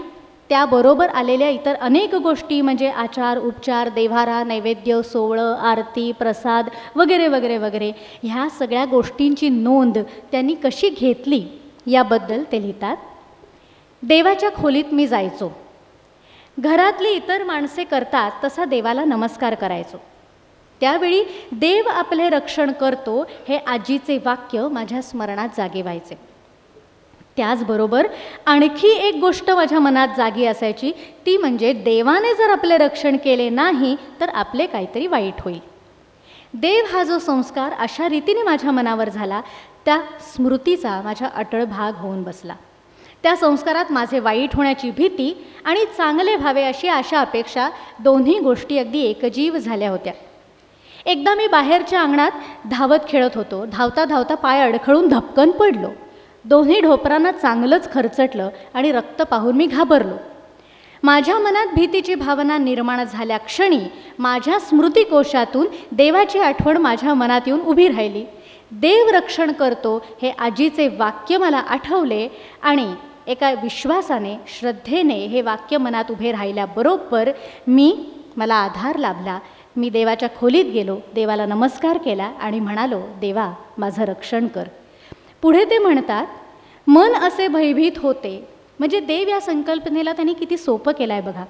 त्याबरोबर आलेल्या इतर अनेक गोष्टी म्हणजे आचार उपचार, देव्हारा, नैवेद्य, सोवळं, आरती, प्रसाद वगैरे वगैरे वगैरे, ह्या सगळ्या गोष्टींची नोंद त्यांनी कशी घेतली याबद्दल ते लिहितात. देवाच्या खोलीत मी जायचो, घरातली इतर माणसे करतात तसा देवाला नमस्कार करायचो. त्यावेळी देव आपले रक्षण करतो हे आजीचे वाक्य माझ्या स्मरणात जागे व्हायचे. त्याचबरोबर आणखी एक गोष्ट माझ्या मनात जागी असायची, ती म्हणजे देवाने जर आपले रक्षण केले नाही तर आपले काहीतरी वाईट होईल. देव हा जो संस्कार अशा रीतीने माझ्या मनावर झाला त्या स्मृतीचा माझ्या अटळ भाग होऊन बसला. त्या संस्कारात माझे वाईट होण्याची भीती आणि चांगले व्हावे अशी आशा अपेक्षा दोन्ही गोष्टी अगदी एकजीव झाल्या होत्या. एकदा मी बाहेरच्या अंगणात धावत खेळत होतो. धावता धावता पाय अडखळून धपकन पडलो. दोन्ही ढोपरांना चांगलंच खरचटलं आणि रक्त पाहून मी घाबरलो. माझ्या मनात भीतीची भावना निर्माण झाल्या क्षणी माझ्या स्मृतिकोशातून देवाची आठवण माझ्या मनात येऊन उभी राहिली. देव रक्षण करतो हे आजीचे वाक्य मला आठवले आणि एका विश्वासाने, श्रद्धेने हे वाक्य मनात उभे राहिल्याबरोबर मला आधार लाभला. मी देवाच्या खोलीत गेलो, देवाला नमस्कार केला आणि म्हणालो, देवा माझं रक्षण कर. पुढे ते म्हणतात, मन असे भयभीत होते म्हणजे देव या संकल्पनेला त्यांनी किती सोपं केलं आहे बघा.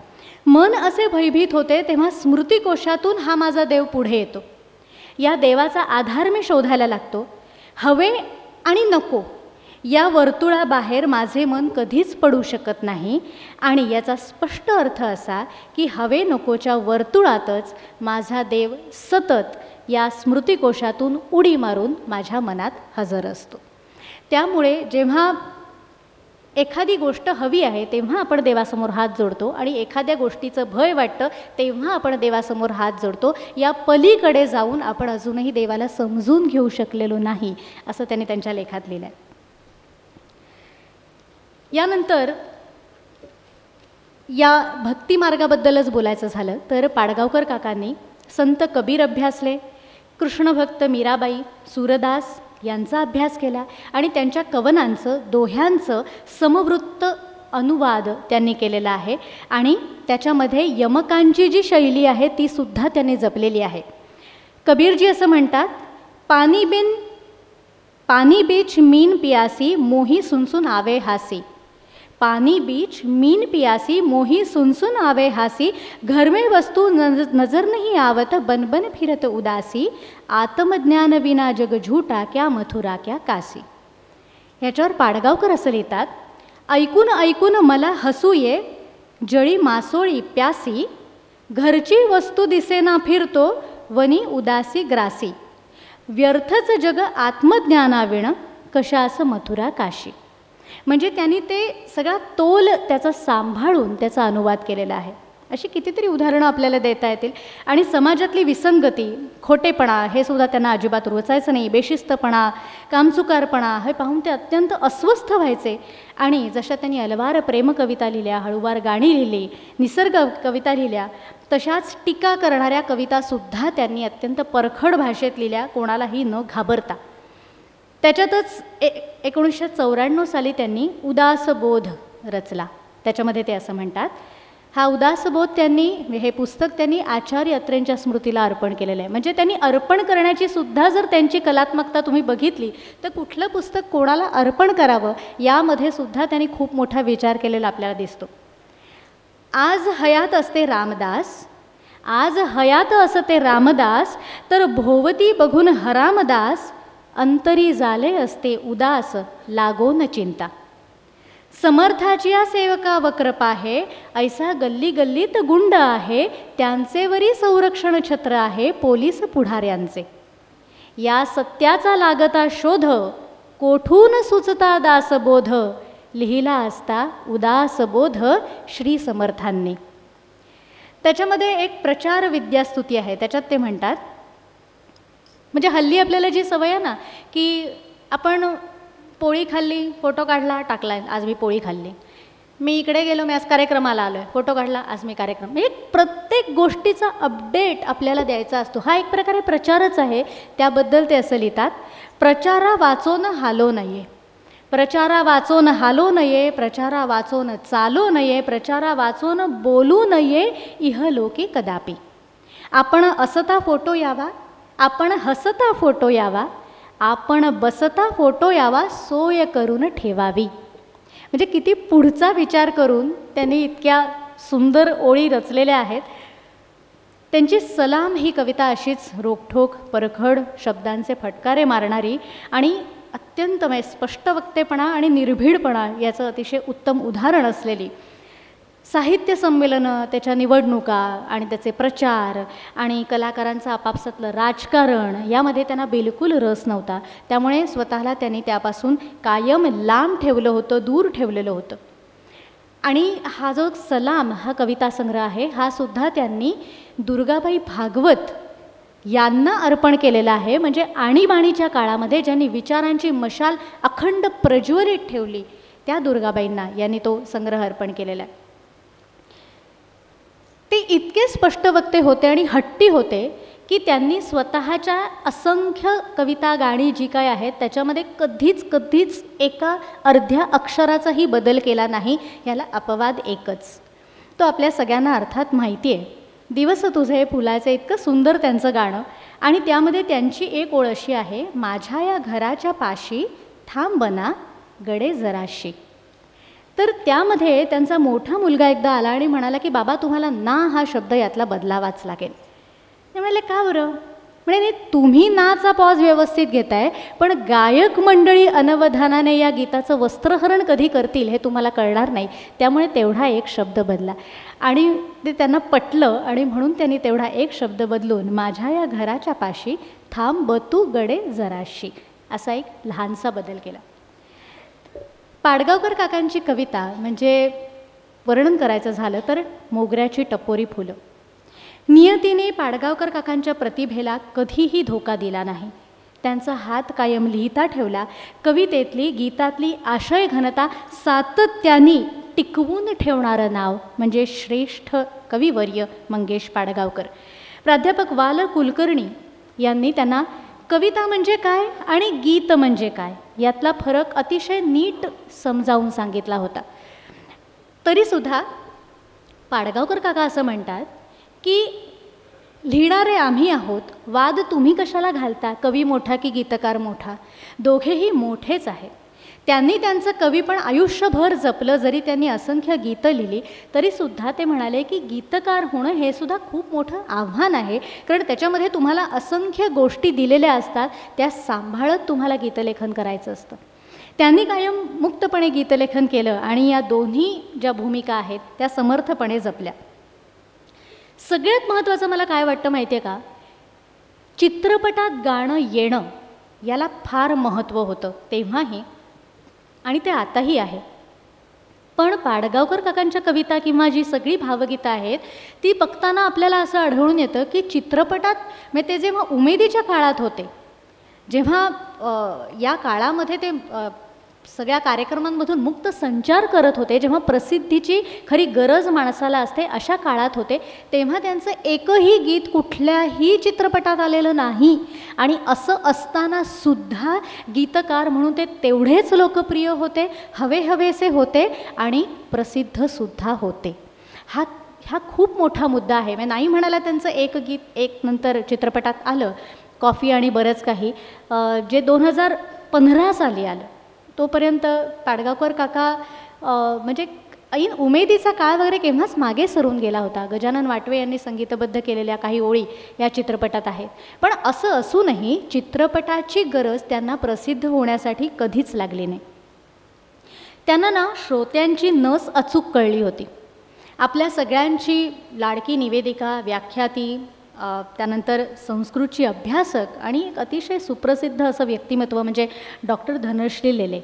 मन असे भयभीत होते तेव्हा स्मृतिकोशातून हा माझा देव पुढे येतो. या देवाचा आधार मी शोधायला लागतो. हवे आणि नको या वर्तुळाबाहेर माझे मन कधीच पडू शकत नाही. आणि याचा स्पष्ट अर्थ असा की हवे नकोच्या वर्तुळातच माझा देव सतत या स्मृतिकोशातून उडी मारून माझ्या मनात हजर असतो. त्यामुळे जेव्हा एखादी गोष्ट हवी आहे तेव्हा आपण देवासमोर हात जोडतो आणि एखाद्या गोष्टीचं भय वाटतं तेव्हा आपण देवासमोर हात जोडतो. या पलीकडे जाऊन आपण अजूनही देवाला समजून घेऊ शकलेलो नाही असं त्यांनी त्यांच्या लेखात लिहिलं आहे. यानंतर या भक्तिमार्गाबद्दलच बोलायचं झालं तर पाडगावकर काकांनी संत कबीर अभ्यासले, कृष्णभक्त मीराबाई, सूरदास यांचा अभ्यास केला आणि त्यांच्या कवनांचं दोह्यांचं समवृत्त अनुवाद त्यांनी केलेला आहे. आणि त्याच्यामध्ये यमकांची जी शैली आहे ती सुद्धा त्यांनी जपलेली आहे. कबीरजी असं म्हणतात, पानी बीच मीन पियासी मोही सुनसुन आवे हासी. पानी बीच मीन पियासी मोही सुनसुन आवे हासी. घर में वस्तु नजर नहीं आवत बन बन फिरत उदासी. आत्मज्ञान विना जग झूठा क्या मथुरा क्या काशी. ह्याच्यावर पाडगावकर असं लिहितात, ऐकून ऐकून मला हसू ये जळी मासोळी प्यासी. घरची वस्तू दिसेना फिरतो वनी उदासी ग्रासी. व्यर्थच जग आत्मज्ञानाविण कशास मथुरा काशी. म्हणजे त्यांनी ते सगळा तोल त्याचा सांभाळून त्याचा अनुवाद केलेला आहे. अशी कितीतरी उदाहरणं आपल्याला देता येतील. आणि समाजातली विसंगती, खोटेपणा हे सुद्धा त्यांना अजिबात रुचायचं नाही. बेशिस्तपणा, कामचुकारपणा हे पाहून ते अत्यंत अस्वस्थ व्हायचे. आणि जशा त्यांनी अलवार प्रेमकविता लिहिल्या, हळूवार गाणी लिहिली, निसर्ग कविता लिहिल्या, तशाच टीका करणाऱ्या कवितासुद्धा त्यांनी अत्यंत परखड भाषेत लिहिल्या, कोणालाही न घाबरता. त्याच्यातच 1994 साली त्यांनी उदासबोध रचला. त्याच्यामध्ये ते असं म्हणतात, हा उदासबोध त्यांनी, हे पुस्तक त्यांनी आचार्य अत्रेंच्या स्मृतीला अर्पण केलेलं आहे. म्हणजे त्यांनी अर्पण करण्याची सुद्धा जर त्यांची कलात्मकता तुम्ही बघितली तर कुठलं पुस्तक कोणाला अर्पण करावं यामध्ये सुद्धा त्यांनी खूप मोठा विचार केलेला आपल्याला दिसतो. आज हयात असते रामदास, आज हयात असते रामदास, तर भोवती बघून हरामदास, अंतरी झाले असते उदास लागोन चिंता. समर्थाचिया सेवका वक्रपा आहे, ऐसा गल्ली गल्लीत गुंड आहे, त्यांचेवरी संरक्षण छत्र आहे पोलीस पुढाऱ्यांचे. या सत्याचा लागता शोध, कोठून सुचता दासबोध, लिहिला असता उदासबोध श्री समर्थांनी. त्याच्यामध्ये एक प्रचार विद्यास्तुती आहे. त्याच्यात ते म्हणतात, म्हणजे हल्ली आपल्याला जी सवय आहे ना की आपण पोळी खाल्ली, फोटो काढला, टाकला, आज मी पोळी खाल्ली. मी इकडे गेलो, मी आज कार्यक्रमाला आलो आहे, फोटो काढला, आज मी कार्यक्रम. म्हणजे प्रत्येक गोष्टीचा अपडेट आपल्याला द्यायचा असतो. हा एक प्रकारे प्रचारच आहे. त्याबद्दल ते असं लिहितात, प्रचारा वाचोन हालो नये, प्रचारा वाचोन हालो नये, प्रचारा वाचोन चालो नये, प्रचारा वाचोन बोलू नये इहलोकी कदापि. आपण असता फोटो यावा, आपण हसता फोटो यावा, आपण बसता फोटो यावा, सोय करून ठेवावी. म्हणजे किती पुढचा विचार करून त्यांनी इतक्या सुंदर ओळी रचलेल्या आहेत. त्यांची सलाम ही कविता अशीच रोखठोक परखड शब्दांचे फटकारे मारणारी आणि अत्यंत स्पष्ट वक्तेपणा आणि निर्भीडपणा याचं अतिशय उत्तम उदाहरण असलेली. साहित्य संमेलनं, त्याच्या निवडणुका आणि त्याचे प्रचार आणि कलाकारांचं आपापसातलं राजकारण यामध्ये त्यांना बिलकुल रस नव्हता. त्यामुळे स्वतःला त्यांनी त्यापासून कायम लांब ठेवलं होतं, दूर ठेवलेलं होतं. आणि हा जो सलाम हा कविता संग्रह आहे हा सुद्धा त्यांनी दुर्गाबाई भागवत यांना अर्पण केलेला आहे. म्हणजे आणीबाणीच्या काळामध्ये ज्यांनी विचारांची मशाल अखंड प्रज्वलित ठेवली त्या दुर्गाबाईंना यांनी तो संग्रह अर्पण केलेला आहे. ते इतके स्पष्ट वक्ते होते आणि हट्टी होते की त्यांनी स्वतःच्या असंख्य कविता गाणी जी काय आहेत त्याच्यामध्ये कधीच एका अर्ध्या अक्षराचाही बदल केला नाही. याला अपवाद एकच, तो आपल्या सगळ्यांना अर्थात माहिती आहे. दिवस तुझे फुलाचे इतकं सुंदर त्यांचं गाणं. आणि त्यामध्ये त्यांची एक ओळ अशी आहे, माझ्या या घराच्या पाशी थांबना गडे जराशी. तर त्यामध्ये त्यांचा मोठा मुलगा एकदा आला आणि म्हणाला की बाबा तुम्हाला ना हा शब्द यातला बदलावाच लागेल. ते म्हणाले का बरं? म्हणजे नाही, तुम्ही नाचा पॉज व्यवस्थित घेताय पण गायक मंडळी अनवधानाने या गीताचं वस्त्रहरण कधी करतील हे तुम्हाला कळणार नाही, त्यामुळे तेवढा एक शब्द बदला. आणि ते त्यांना पटलं आणि म्हणून त्यांनी तेवढा एक शब्द बदलून माझ्या या घराच्या पाशी थांब तू गडे जराशी असा एक लहानसा बदल केला. पाडगावकर काकांची कविता म्हणजे वर्णन करायचं झालं तर मोगऱ्याची टपोरी फुलं. नियतीने पाडगावकर काकांच्या प्रतिभेला कधीही धोका दिला नाही. त्यांचा हात कायम लिहिता ठेवला. कवितेतली गीतातली आशय घनता सातत्याने टिकवून ठेवणारं नाव म्हणजे श्रेष्ठ कविवर्य मंगेश पाडगावकर. प्राध्यापक वाल कुलकर्णी यांनी त्यांना कविता म्हणजे काय आणि गीत म्हणजे काय यातला फरक अतिशय नीट समजावून सांगितला होता. तरीसुद्धा पाडगावकर काका असं म्हणतात की लिहिणारे आम्ही आहोत, वाद तुम्ही कशाला घालता, कवी मोठा की गीतकार मोठा, दोघेही मोठेच आहेत. त्यांनी त्यांचं कवीपण आयुष्यभर जपलं. जरी त्यांनी असंख्य गीतं लिहिली तरीसुद्धा ते म्हणाले की गीतकार होणं हे सुद्धा खूप मोठं आव्हान आहे, कारण त्याच्यामध्ये तुम्हाला असंख्य गोष्टी दिलेल्या असतात, त्या सांभाळत तुम्हाला गीतलेखन करायचं असतं. त्यांनी कायम मुक्तपणे गीतलेखन केलं आणि या दोन्ही ज्या भूमिका आहेत त्या समर्थपणे जपल्या. सगळ्यात महत्त्वाचं मला काय वाटतं माहिती आहे का, चित्रपटात गाणं येणं याला फार महत्त्व होतं तेव्हाही आणि ते आताही आहे. पण पाडगावकर काकांच्या कविता किंवा जी सगळी भावगीतं आहेत ती बघताना आपल्याला असं आढळून येतं की चित्रपटात म्हणजे ते जेव्हा उमेदीच्या काळात होते, जेव्हा या काळामध्ये ते सगळ्या कार्यक्रमांमधून मुक्त संचार करत होते, जेव्हा प्रसिद्धीची खरी गरज माणसाला असते अशा काळात होते, तेव्हा त्यांचं एकही गीत कुठल्याही चित्रपटात आलेलं नाही. आणि असं असताना सुद्धा गीतकार म्हणून ते तेवढेच लोकप्रिय होते, हवेहवेसे होते आणि प्रसिद्धसुद्धा होते. हा खूप मोठा मुद्दा आहे. म्हणजे नाही म्हणाला त्यांचं एक गीत एक नंतर चित्रपटात आलं, कॉफी आणि बरंच काही, जे 2015 साली आलं. तोपर्यंत पाडगावकर काका म्हणजे ऐन उमेदीचा काळ वगैरे केव्हाच मागे सरून गेला होता. गजानन वाटवे यांनी संगीतबद्ध केलेल्या काही ओळी या चित्रपटात आहेत. पण असं असूनही चित्रपटाची गरज त्यांना प्रसिद्ध होण्यासाठी कधीच लागली नाही. त्यांना ना श्रोत्यांची नस अचूक कळली होती. आपल्या सगळ्यांची लाडकी निवेदिका, व्याख्याती, त्यानंतर संस्कृतची अभ्यासक आणि एक अतिशय सुप्रसिद्ध असं व्यक्तिमत्व म्हणजे डॉक्टर धनश्री लेले.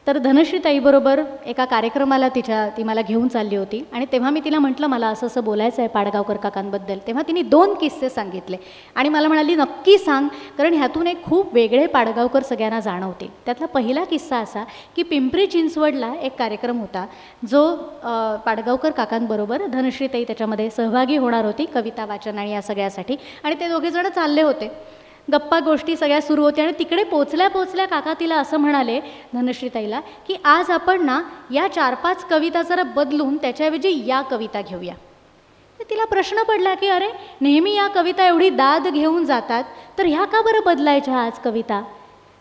तर धनश्री ताईबरोबर एका कार्यक्रमाला ती मला घेऊन चालली होती आणि तेव्हा मी तिला म्हटलं मला असं असं बोलायचं आहे पाडगावकर काकांबद्दल. तेव्हा तिने 2 किस्से सांगितले आणि मला म्हणाली नक्की सांग, कारण ह्यातून एक खूप वेगळे पाडगावकर सगळ्यांना जाणवतील. त्यातला पहिला किस्सा असा की पिंपरी चिंचवडला एक कार्यक्रम होता जो पाडगावकर काकांबरोबर धनश्री ताई त्याच्यामध्ये सहभागी होणार होती, कविता वाचन आणि या सगळ्यासाठी. आणि ते दोघेजण चालले होते, गप्पा गोष्टी सगळ्या सुरू होत्या आणि तिकडे पोचल्या काका तिला असं म्हणाले धनश्रीताईला की आज आपण ना या 4-5 कविता जरा बदलून त्याच्याऐवजी या कविता घेऊया. तर तिला प्रश्न पडला की अरे नेहमी या कविता एवढी दाद घेऊन जातात तर ह्या का बरं बदलायच्या आज कविता.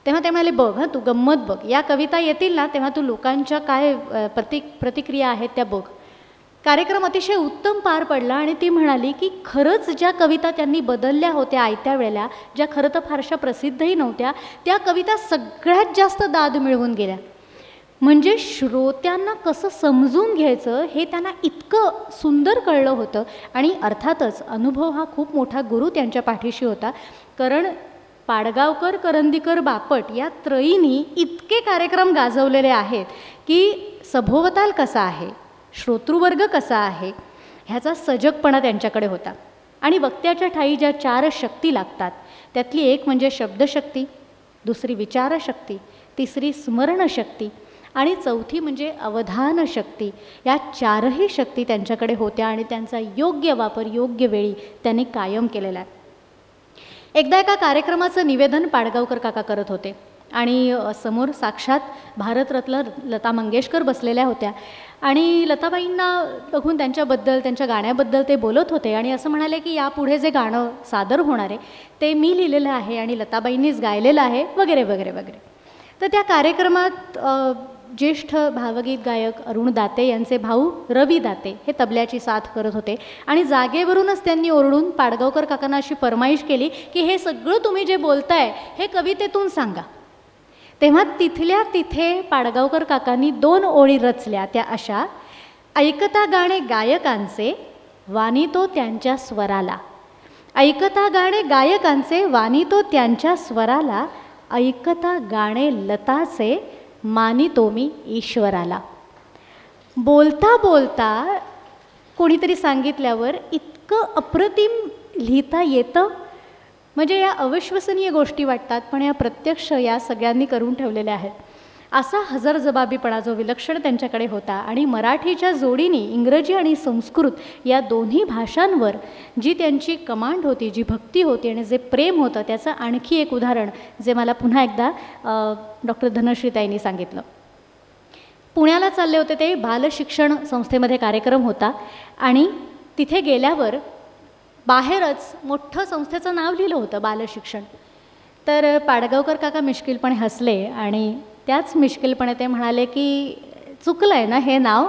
तेव्हा ते म्हणाले बघ तू गंमत बघ, या कविता येतील ना तेव्हा तू लोकांच्या काय प्रतिक्रिया आहेत त्या बघ. कार्यक्रम अतिशय उत्तम पार पडला आणि ती म्हणाली की खरंच ज्या कविता त्यांनी बदलल्या होत्या आयत्या वेळेला, ज्या खरं तर फारशा प्रसिद्धही नव्हत्या, त्या कविता सगळ्यात जास्त दाद मिळवून गेल्या. म्हणजे श्रोत्यांना कसं समजून घ्यायचं हे त्यांना इतकं सुंदर कळलं होतं. आणि अर्थातच अनुभव हा खूप मोठा गुरु त्यांच्या पाठीशी होता, कारण पाडगावकर, करंदीकर, बापट या त्रयींनी इतके कार्यक्रम गाजवलेले आहेत की सभोवताल कसा आहे, श्रोतृवर्ग कसा आहे ह्याचा सजगपणा त्यांच्याकडे होता. आणि वक्त्याच्या ठायी ज्या 4 शक्ती लागतात त्यातली एक म्हणजे शब्दशक्ती, दुसरी विचारशक्ती, तिसरी स्मरणशक्ती आणि चौथी म्हणजे अवधानशक्ती. या 4ही शक्ती त्यांच्याकडे होत्या आणि त्यांचा योग्य वापर योग्य वेळी त्यांनी कायम केलेला आहे. एकदा एका कार्यक्रमाचं निवेदन पाडगावकर काका करत होते आणि समोर साक्षात भारतरत्न लता मंगेशकर बसलेल्या होत्या आणि लताबाईंना बघून त्यांच्याबद्दल, त्यांच्या गाण्याबद्दल ते बोलत होते आणि असं म्हणाले की यापुढे जे गाणं सादर होणार आहे ते मी लिहिलेलं आहे आणि लताबाईंनीच गायलेलं आहे वगैरे वगैरे वगैरे. तर त्या कार्यक्रमात ज्येष्ठ भावगीत गायक अरुण दाते यांचे भाऊ रवी दाते हे तबल्याची साथ करत होते आणि जागेवरूनच त्यांनी ओरडून पाडगावकर काकांना अशी फरमाईश केली की हे सगळं तुम्ही जे बोलताय हे कवितेतून सांगा. तेव्हा तिथल्या तिथे पाडगावकर काकांनी 2 ओळी रचल्या, त्या अशा: ऐकता गाणे गायकांचे वाणी तो त्यांच्या स्वराला, ऐकता गाणे गायकांचे वाणी तो त्यांच्या स्वराला, ऐकता गाणे लताचे मानितो मी ईश्वराला. बोलता बोलता कोणीतरी सांगितल्यावर इतकं अप्रतिम लिहिता येतं, म्हणजे या अविश्वसनीय गोष्टी वाटतात, पण या प्रत्यक्ष या सगळ्यांनी करून ठेवलेल्या आहेत. असा हजरजबाबीपणा जो विलक्षण त्यांच्याकडे होता आणि मराठीच्या जोडीने इंग्रजी आणि संस्कृत या दोन्ही भाषांवर जी त्यांची कमांड होती, जी भक्ती होती आणि जे प्रेम होतं, त्याचं आणखी एक उदाहरण जे मला पुन्हा एकदा डॉक्टर धनश्रीताईंनी सांगितलं. पुण्याला चालले होते ते, बालशिक्षण संस्थेमध्ये कार्यक्रम होता आणि तिथे गेल्यावर बाहेरच मोठं संस्थेचं नाव लिहिलं होतं बालशिक्षण. तर पाडगावकर काका मिश्किलपणे हसले आणि त्याच मिश्किलपणे ते म्हणाले की चुकलं आहे ना हे नाव.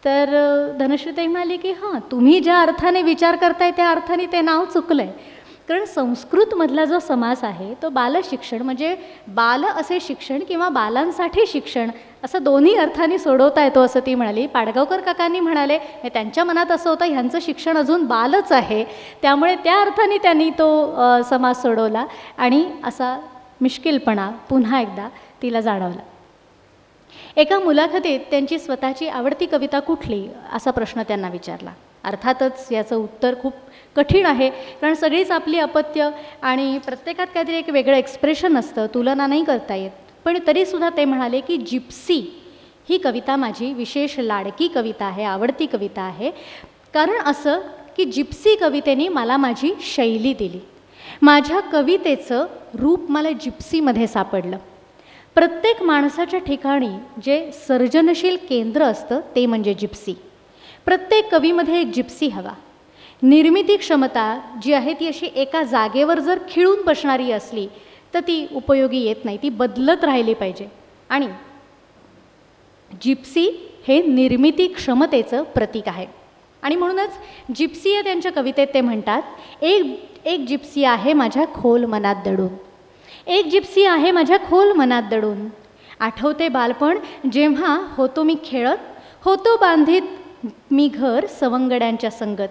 तर धनश्रीताई म्हणाली की हां, तुम्ही ज्या अर्थाने विचार करताय त्या अर्थाने ते नाव चुकलं आहे. कारण संस्कृतमधला जो समास आहे तो बालशिक्षण म्हणजे बाल असे शिक्षण किंवा बालांसाठी शिक्षण असं दोन्ही अर्थाने सोडवता येतो असं ती म्हणाली. पाडगावकर काकांनी म्हणाले हे त्यांच्या मनात असं होतं ह्यांचं शिक्षण अजून बालच आहे, त्यामुळे त्या अर्थाने त्यांनी तो समास सोडवला आणि असा मिश्किलपणा पुन्हा एकदा तिला जाणवला. एका मुलाखतीत त्यांची स्वतःची आवडती कविता कुठली असा प्रश्न त्यांना विचारला. अर्थातच याचं उत्तर खूप कठीण आहे, कारण सगळीच आपली अपत्य आणि प्रत्येकात काहीतरी एक वेगळं एक्सप्रेशन असतं, तुलना नाही करता येत. पण तरीसुद्धा ते म्हणाले की जिप्सी ही कविता माझी विशेष लाडकी कविता आहे, आवडती कविता आहे. कारण असं की जिप्सी कवितेने मला माझी शैली दिली, माझ्या कवितेचं रूप मला जिप्सीमध्ये सापडलं. प्रत्येक माणसाच्या ठिकाणी जे सर्जनशील केंद्र असतं ते म्हणजे जिप्सी. प्रत्येक कवीमध्ये एक जिप्सी हवा. निर्मिती क्षमता जी आहे ती अशी एका जागेवर जर खिळून बसणारी असली तर ती उपयोगी येत नाही, ती बदलत राहिली पाहिजे. आणि जिप्सी हे निर्मिती क्षमतेचं प्रतीक आहे. आणि म्हणूनच जिप्सी या त्यांच्या कवितेत ते म्हणतात, एक जिप्सी आहे माझ्या खोल मनात दडून, एक जिप्सी आहे माझ्या खोल मनात दडून. आठवते बालपण जेव्हा होतो मी खेळत, होतो बांधीत मी घर सवंगड्यांच्या संगत.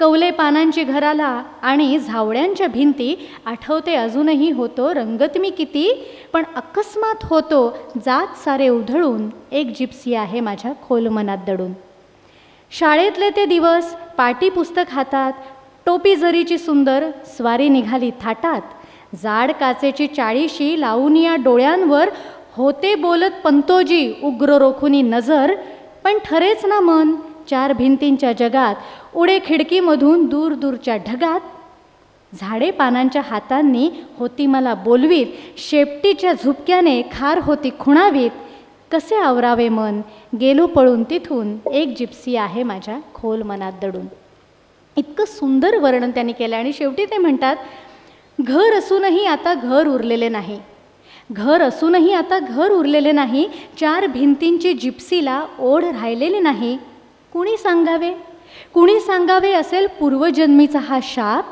कवले पानांची घराला आणि झावळ्यांच्या भिंती, आठवते अजूनही होतो रंगत मी किती. पण अकस्मात होतो जात सारे उधळून, एक जिप्सी आहे माझ्या खोल मनात दडून. शाळेतले ते दिवस, पाटी पुस्तक हातात, टोपी जरीची सुंदर, स्वारी निघाली थाटात. जाड काचेची चाळीशी लावून या डोळ्यांवर, होते बोलत पंतोजी उग्र रोखुनी नजर. पण ठरेच ना मन चार भिंतींच्या जगात, उडे खिडकीमधून दूर दूरच्या ढगात. झाडे पानांच्या हातांनी होती मला बोलवीत, शेपटीच्या झुपक्याने खार होती खुणावीत. कसे आवरावे मन गेलो पळून तिथून, एक जिप्सी आहे माझ्या खोल मनात दडून. इतकं सुंदर वर्णन त्यांनी केलं. आणि शेवटी ते म्हणतात, घर असूनही आता घर उरलेले नाही, घर असूनही आता घर उरलेले नाही. चार भिंतींची जिप्सीला ओढ राहिलेली नाही. कुणी सांगावे, कुणी सांगावे असेल पूर्वजन्मीचा हा शाप.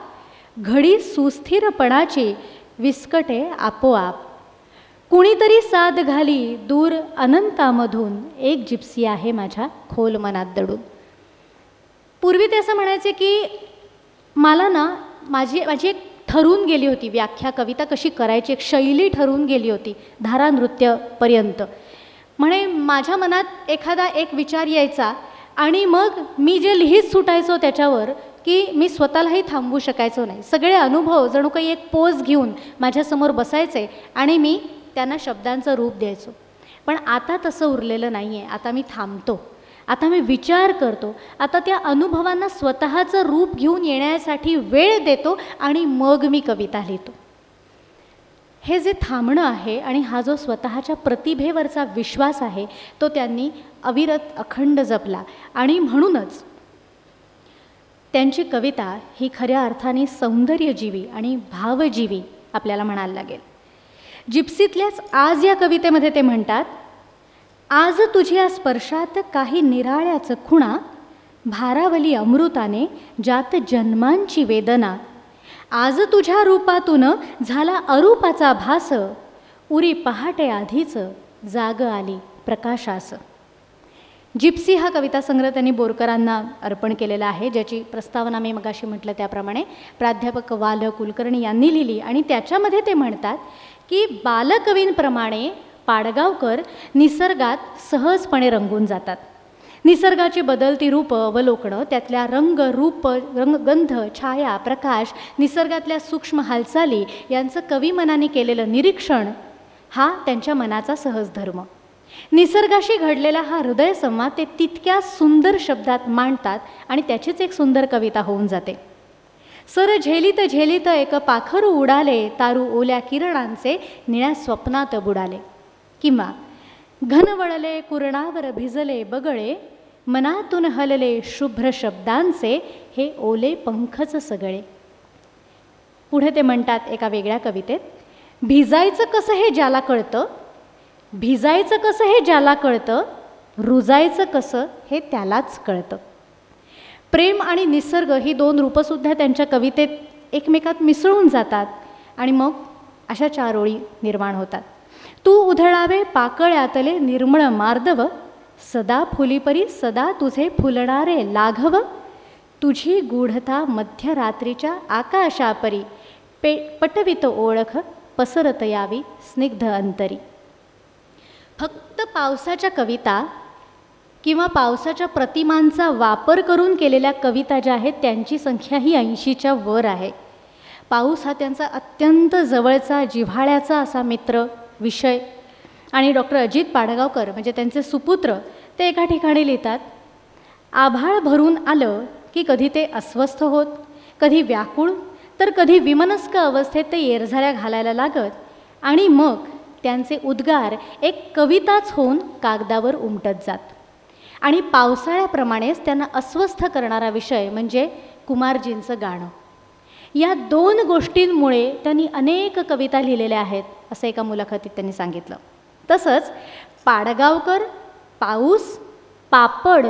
घडी सुस्थिरपणाची विस्कटे आपोआप. कुणीतरी साद घाली दूर अनंतामधून, एक जिप्सी आहे माझ्या खोल मनात दडून. पूर्वी ते असं म्हणायचे की मला ना माझी एक ठरून गेली होती व्याख्या, कविता कशी करायची एक शैली ठरून गेली होती धारा नृत्यापर्यंत. म्हणे माझ्या मनात एखादा एक विचार यायचा आणि मग मी जे लिहित सुटायचो त्याच्यावर की मी स्वतःलाही थांबवू शकायचो नाही. सगळे अनुभव जणू काही एक पोज घेऊन माझ्यासमोर बसायचे आणि मी त्यांना शब्दांचं रूप द्यायचो. पण आता तसं उरलेलं नाही आहे. आता मी थांबतो, आता मी विचार करतो, आता त्या अनुभवांना स्वतःचं रूप घेऊन येण्यासाठी वेळ देतो आणि मग मी कविता लिहितो. हे जे थांबणं आहे आणि हा जो स्वतःच्या प्रतिभेवरचा विश्वास आहे तो त्यांनी अविरत अखंड जपला. आणि म्हणूनच त्यांची कविता ही खऱ्या अर्थाने सौंदर्यजीवी आणि भावजीवी आपल्याला म्हणायला लागेल. जिप्सीतल्याच आज या कवितेमध्ये ते म्हणतात, आज तुझ्या स्पर्शात काही निराळ्याच खुणा, भारावली अमृताने ज्यात जन्मांची वेदना, आज तुझ्या रूपातून झाला अरूपाचा भास, उरी पहाटे आधीच जाग आली प्रकाशास. जिप्सी हा कविता संग्रह त्यांनी बोरकरांना अर्पण केलेला आहे, ज्याची प्रस्तावना मी मगाशी म्हटलं त्याप्रमाणे प्राध्यापक वाल कुलकर्णी यांनी लिहिली. आणि त्याच्यामध्ये ते म्हणतात की बालकवींप्रमाणे पाडगावकर निसर्गात सहजपणे रंगून जातात. निसर्गाची बदलती रूपं अवलोकणं, त्यातल्या रंग, रूप, गंध, छाया, प्रकाश, निसर्गातल्या सूक्ष्म हालचाली यांचं कवी मनाने केलेलं निरीक्षण हा त्यांच्या मनाचा सहज धर्म. निसर्गाशी घडलेला हा हृदयसंवाद ते तितक्या सुंदर शब्दात मांडतात आणि त्याचीच एक सुंदर कविता होऊन जाते. सर झेलीत झेलीत एक पाखरू उडाले, तारू ओल्या किरणांचे निळ्या स्वप्नात बुडाले. किंवा घन वळले कुरणावर भिजले बगळे, मनातून हलले शुभ्र शब्दांचे हे ओले पंखच सगळे. पुढे ते म्हणतात एका वेगळ्या कवितेत, भिजायचं कसं हे ज्याला कळतं, भिजायचं कसं हे ज्याला कळतं, रुजायचं कसं हे त्यालाच कळतं. प्रेम आणि निसर्ग ही दोन रूपंसुद्धा त्यांच्या कवितेत एकमेकात मिसळून जातात आणि मग अशा 4 ओळी निर्माण होतात. तू उधळावे पाकळ्यातले निर्मळ मार्दव, सदा फुलीपरी सदा तुझे फुलणारे लाघव, तुझी गूढता मध्यरात्रीच्या आकाशापरी, पटवित ओळख पसरत यावी स्निग्ध अंतरी. फक्त पावसाच्या कविता किंवा पावसाच्या प्रतिमांचा वापर करून केलेल्या कविता ज्या आहेत त्यांची संख्या ही 80च्या वर आहे. पाऊस हा त्यांचा अत्यंत जवळचा जिव्हाळ्याचा असा मित्र, विषय. आणि डॉक्टर अजित पाडगावकर म्हणजे त्यांचे सुपुत्र ते एका ठिकाणी लिहितात, आभाळ भरून आलं की कधी ते अस्वस्थ होत, कधी व्याकुळ, तर कधी विमनस्क अवस्थेत ते येरझाऱ्या घालायला लागत आणि मग त्यांचे उद्गार एक कविताच होऊन कागदावर उमटत जात. आणि पावसाळ्याप्रमाणेच त्यांना अस्वस्थ करणारा विषय म्हणजे कुमारजींचं गाणं. या 2 गोष्टींमुळे त्यांनी अनेक कविता लिहिलेल्या आहेत असं एका मुलाखतीत त्यांनी सांगितलं. तसंच पाडगावकर, पाऊस, पापड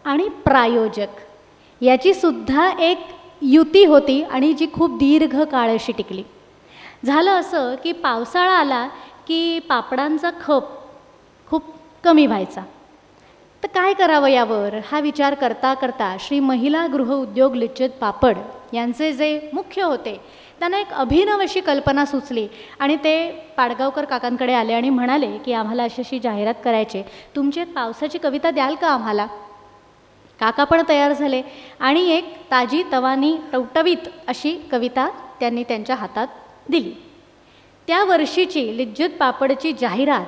आणि प्रायोजक याची सुद्धा एक युती होती आणि जी खूप दीर्घ काळ अशी टिकली. झालं असं की पावसाळा आला की पापडांचा खप खूप कमी व्हायचा. तर काय करावं यावर हा विचार करता करता श्री महिला गृह उद्योग लिज्जत पापड यांचे जे मुख्य होते त्यांना एक अभिनव अशी कल्पना सुचली आणि ते पाडगावकर काकांकडे आले आणि म्हणाले की आम्हाला अशी जाहिरात करायची, तुमची एक पावसाची कविता द्याल का आम्हाला. काका पण तयार झाले आणि एक ताजी तवानी टवटवीत अशी कविता त्यांनी त्यांच्या हातात दिली. त्या वर्षीची लिज्जत पापडची जाहिरात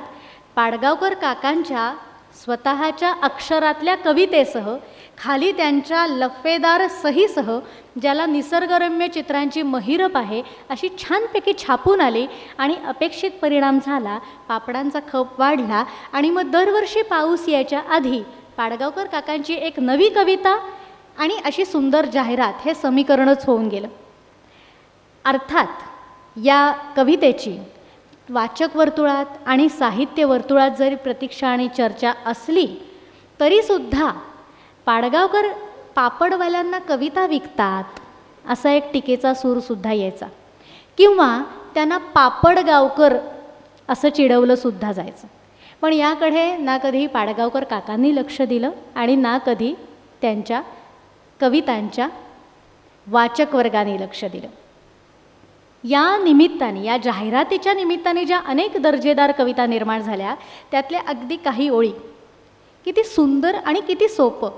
पाडगावकर काकांच्या स्वतःच्या अक्षरातल्या कवितेसह खाली त्यांच्या लफेदार सहीसह, ज्याला निसर्गरम्य चित्रांची महिरप आहे अशी छानपैकी छापून आली आणि अपेक्षित परिणाम झाला. पापडांचा खप वाढला आणि मग दरवर्षी पाऊस यायच्या आधी पाडगावकर काकांची एक नवी कविता आणि अशी सुंदर जाहिरात हे समीकरणच होऊन गेलं. अर्थात या कवितेची वाचक वर्तुळात आणि साहित्य वर्तुळात जरी प्रतीक्षा आणि चर्चा असली तरीसुद्धा पाडगावकर पापडवाल्यांना कविता विकतात असा एक टीकेचा सूरसुद्धा यायचा किंवा त्यांना पापडगावकर असं चिडवलंसुद्धा जायचं. पण याकडे ना कधी पाडगावकर काकांनी लक्ष दिलं आणि ना कधी त्यांच्या कवितांच्या वाचक वर्गाने लक्ष दिलं. या निमित्ताने, या जाहिरातीच्या निमित्ताने ज्या अनेक दर्जेदार कविता निर्माण झाल्या त्यातल्या अगदी काही ओळी, किती सुंदर आणि किती सोपं.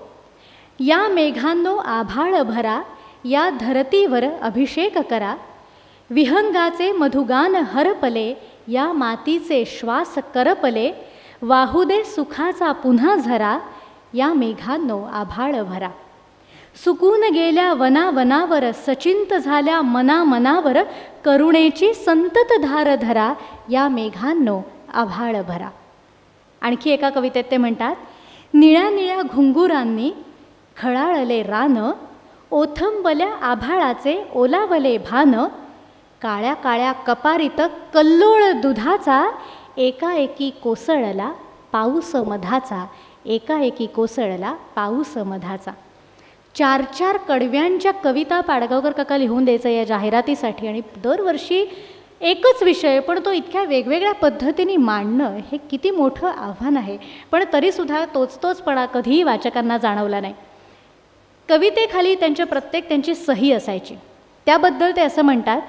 या मेघांनो आभाळ भरा, या धरतीवर अभिषेक करा, विहंगाचे मधुगान हरपले, या मातीचे श्वास करपले, वाहू दे सुखाचा पुन्हा झरा, या मेघांनो आभाळ भरा. सुकून गेल्या वनावनावर, सचिंत झाल्या मनामनावर, करुणेची संतत धार धरा, या मेघांनो आभाळ भरा. आणखी एका कवितेत ते म्हणतात, निळ्या निळ्या घुंगुरांनी खळाळले रान, ओथंबल्या आभाळाचे ओलावले भान, काळ्या काळ्या कपारीत कल्लोळ दुधाचा, एकाएकी कोसळला पाऊस मधाचा, एकाएकी कोसळला पाऊस मधाचा. 4-4 कडव्यांच्या कविता पाडगावकर काका लिहून द्यायचं या जाहिरातीसाठी, आणि दरवर्षी एकच विषय, पण तो इतक्या वेगवेगळ्या पद्धतीने मांडणं हे किती मोठं आव्हान आहे. पण तरीसुद्धा तोचपणा कधीही वाचकांना जाणवला नाही. कवितेखाली त्यांची सही असायची. त्याबद्दल ते असं म्हणतात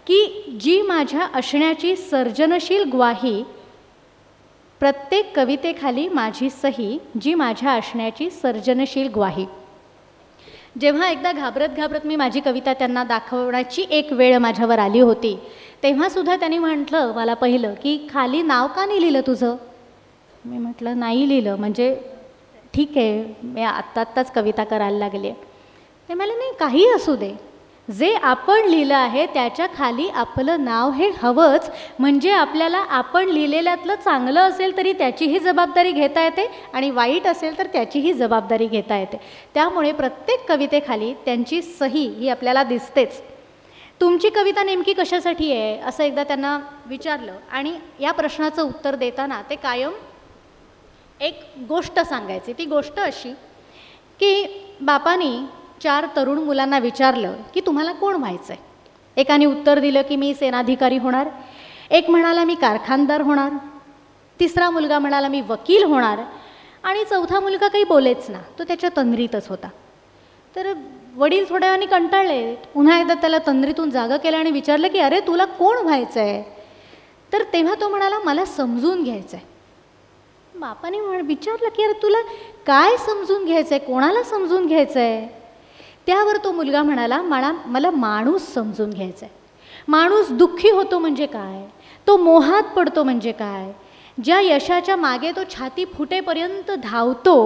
की जी माझ्या असण्याची सर्जनशील ग्वाही, प्रत्येक कवितेखाली माझी सही, जी माझ्या असण्याची सर्जनशील ग्वाही. जेव्हा एकदा घाबरत मी माझी कविता त्यांना दाखवण्याची एक वेळ माझ्यावर आली होती, तेव्हासुद्धा त्यांनी म्हटलं मला पहिलं की खाली नाव का नाही लिहिलं तुझं. मी म्हटलं नाही लिहिलं, म्हणजे ठीक आहे, मी आत्ताच कविता करायला लागली आहे. ते म्हणाले नाही, काही असू दे, जे आपण लिहिलं आहे त्याच्या खाली आपलं नाव हे हवंच, म्हणजे आपल्याला आपण लिहिलेल्यातलं चांगलं असेल तरी त्याचीही जबाबदारी घेता येते आणि वाईट असेल तर त्याचीही जबाबदारी घेता येते. त्यामुळे प्रत्येक कवितेखाली त्यांची सही ही आपल्याला दिसतेच. तुमची कविता नेमकी कशासाठी आहे असं एकदा त्यांना विचारलं, आणि या प्रश्नाचं उत्तर देताना ते कायम एक गोष्ट सांगायचे. ती गोष्ट अशी की बापानी 4 तरुण मुलांना विचारलं की तुम्हाला कोण व्हायचं आहे. एकाने उत्तर दिलं की मी सेनाधिकारी होणार, एक म्हणाला मी कारखानदार होणार, तिसरा मुलगा म्हणाला मी वकील होणार, आणि चौथा मुलगा काही बोलेच ना, तो त्याच्या तंद्रीतच होता. तर वडील थोड्या वेळाने कंटाळले, पुन्हा एकदा त्याला तंद्रीतून जागं केलं आणि विचारलं की अरे तुला कोण व्हायचं आहे. तर तेव्हा तो म्हणाला मला समजून घ्यायचं आहे. बापाने विचारलं की अरे तुला काय समजून घ्यायचं आहे, कोणाला समजून घ्यायचं आहे. त्यावर तो मुलगा म्हणाला मला माणूस समजून घ्यायचा आहे. माणूस दुःखी होतो म्हणजे काय, तो मोहात पडतो म्हणजे काय, ज्या यशाच्या मागे तो छाती फुटेपर्यंत धावतो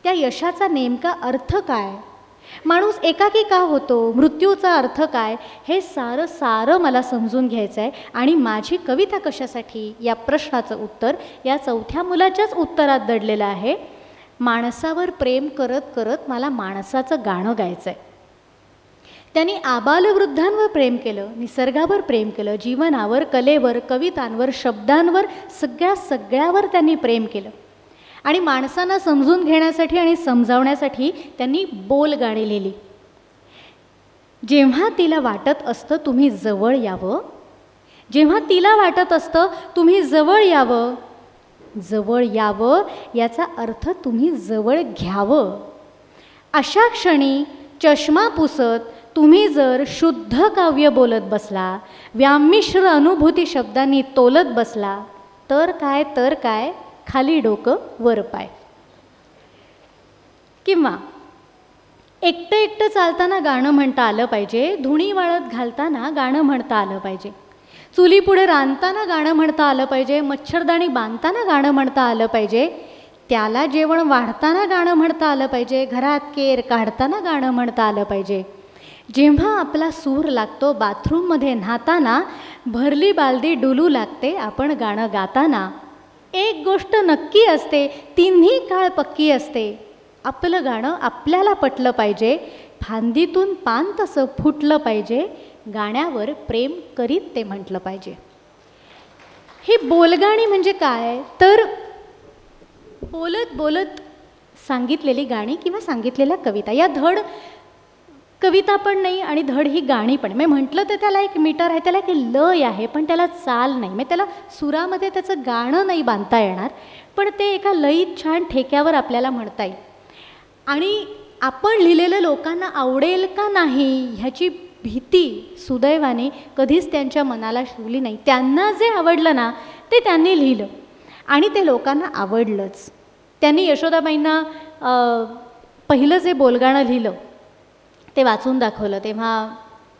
त्या यशाचा नेमका अर्थ काय, माणूस एकाकी का होतो, मृत्यूचा अर्थ काय, हे सारं मला समजून घ्यायचं आहे. आणि माझी कविता कशासाठी या प्रश्नाचं उत्तर या चौथ्या मुलाच्याच उत्तरात दडलेलं आहे. माणसावर प्रेम करत करत मला माणसाचं गाणं गायचं आहे. त्यांनी आबालवृद्धांवर प्रेम केलं, निसर्गावर प्रेम केलं, जीवनावर, कलेवर, कवितांवर, शब्दांवर, सगळ्यावर त्यांनी प्रेम केलं. आणि माणसांना समजून घेण्यासाठी आणि समजावण्यासाठी त्यांनी बोलगाणी लिहिली. जेव्हा तिला वाटत असतं तुम्ही जवळ यावं, जेव्हा तिला वाटत असतं तुम्ही जवळ यावं, जवळ यावं याचा अर्थ तुम्ही जवळ घ्यावं. अशा क्षणी चष्मा पुसत तुम्ही जर शुद्ध काव्य बोलत बसला, व्यामिश्र अनुभूती शब्दांनी तोलत बसला, तर काय खाली डोकं वर पाय. किंवा एकटं चालताना गाणं म्हणता आलं पाहिजे, धुणी वाळत घालताना गाणं म्हणता आलं पाहिजे, चुलीपुढे रांधताना गाणं म्हणता आलं पाहिजे, मच्छरदाणी बांधताना गाणं म्हणता आलं पाहिजे, त्याला जेवण वाढताना गाणं म्हणता आलं पाहिजे, घरात केर काढताना गाणं म्हणता आलं पाहिजे. जेव्हा आपला सूर लागतो बाथरूममध्ये न्हाताना, भरली बालदी डुलू लागते आपण गाणं गाताना. एक गोष्ट नक्की असते, तिन्ही काळ पक्की असते, आपलं गाणं आपल्याला पटलं पाहिजे, फांदीतून पान तसं फुटलं पाहिजे, गाण्यावर प्रेम करीत ते म्हटलं पाहिजे. ही बोलगाणी म्हणजे काय तर बोलत बोलत सांगितलेली गाणी किंवा सांगितलेल्या कविता. या धड कविता पण नाही आणि धड ही गाणी पण. मी म्हटलं तर त्याला एक मीटर आहे, त्याला एक लय आहे, पण त्याला चाल नाही. मी त्याला सुरामध्ये त्याचं गाणं नाही बांधता येणार, पण ते एका लयीत छान ठेक्यावर आपल्याला म्हणता येईल. आणि आपण लिहिलेलं लोकांना आवडेल का नाही ह्याची भीती सुदैवाने कधीच त्यांच्या मनाला शिवली नाही. त्यांना जे आवडलं ना ते त्यांनी लिहिलं आणि ते लोकांना आवडलंच. त्यांनी यशोदाबाईंना पहिलं जे बोलगाणं लिहिलं ते वाचून दाखवलं, तेव्हा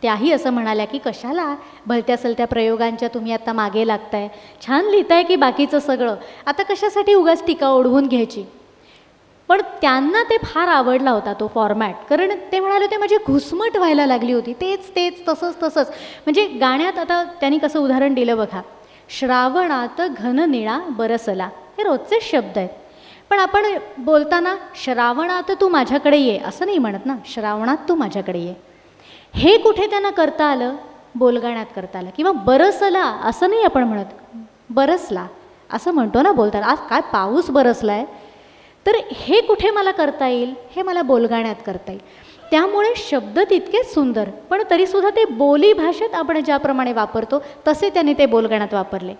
त्याही असं म्हणाल्या की कशाला भलत्या सलत्या प्रयोगांच्या तुम्ही आता मागे लागताय, छान लिहिताय की बाकीचं सगळं, आता कशासाठी उगाच टीका ओढवून घ्यायची. पण त्यांना ते फार आवडला होता तो फॉर्मॅट, कारण ते म्हणाले होते माझी घुसमट व्हायला लागली होती, तेच तसंच. म्हणजे गाण्यात आता त्यांनी कसं उदाहरण दिलं बघा, श्रावणात घन निळा बरसला, हे रोजचे शब्द आहेत. पण आपण बोलताना श्रावणात तू माझ्याकडे ये असं नाही म्हणत ना, श्रावणात तू माझ्याकडे ये. हे कुठे त्यांना करता आलं बोलगाण्यात करता आला. किंवा बरसला असं नाही आपण म्हणत, बरसला असं म्हणतो ना बोलताना. आज काय पाऊस बरसला आहे, तर हे कुठे मला करता येईल, हे मला बोलगाण्यात करता येईल. त्यामुळे शब्द तितकेच सुंदर, पण तरीसुद्धा ते बोली भाषेत आपण ज्याप्रमाणे वापरतो तसे त्यांनी ते बोलगाण्यात वापरले.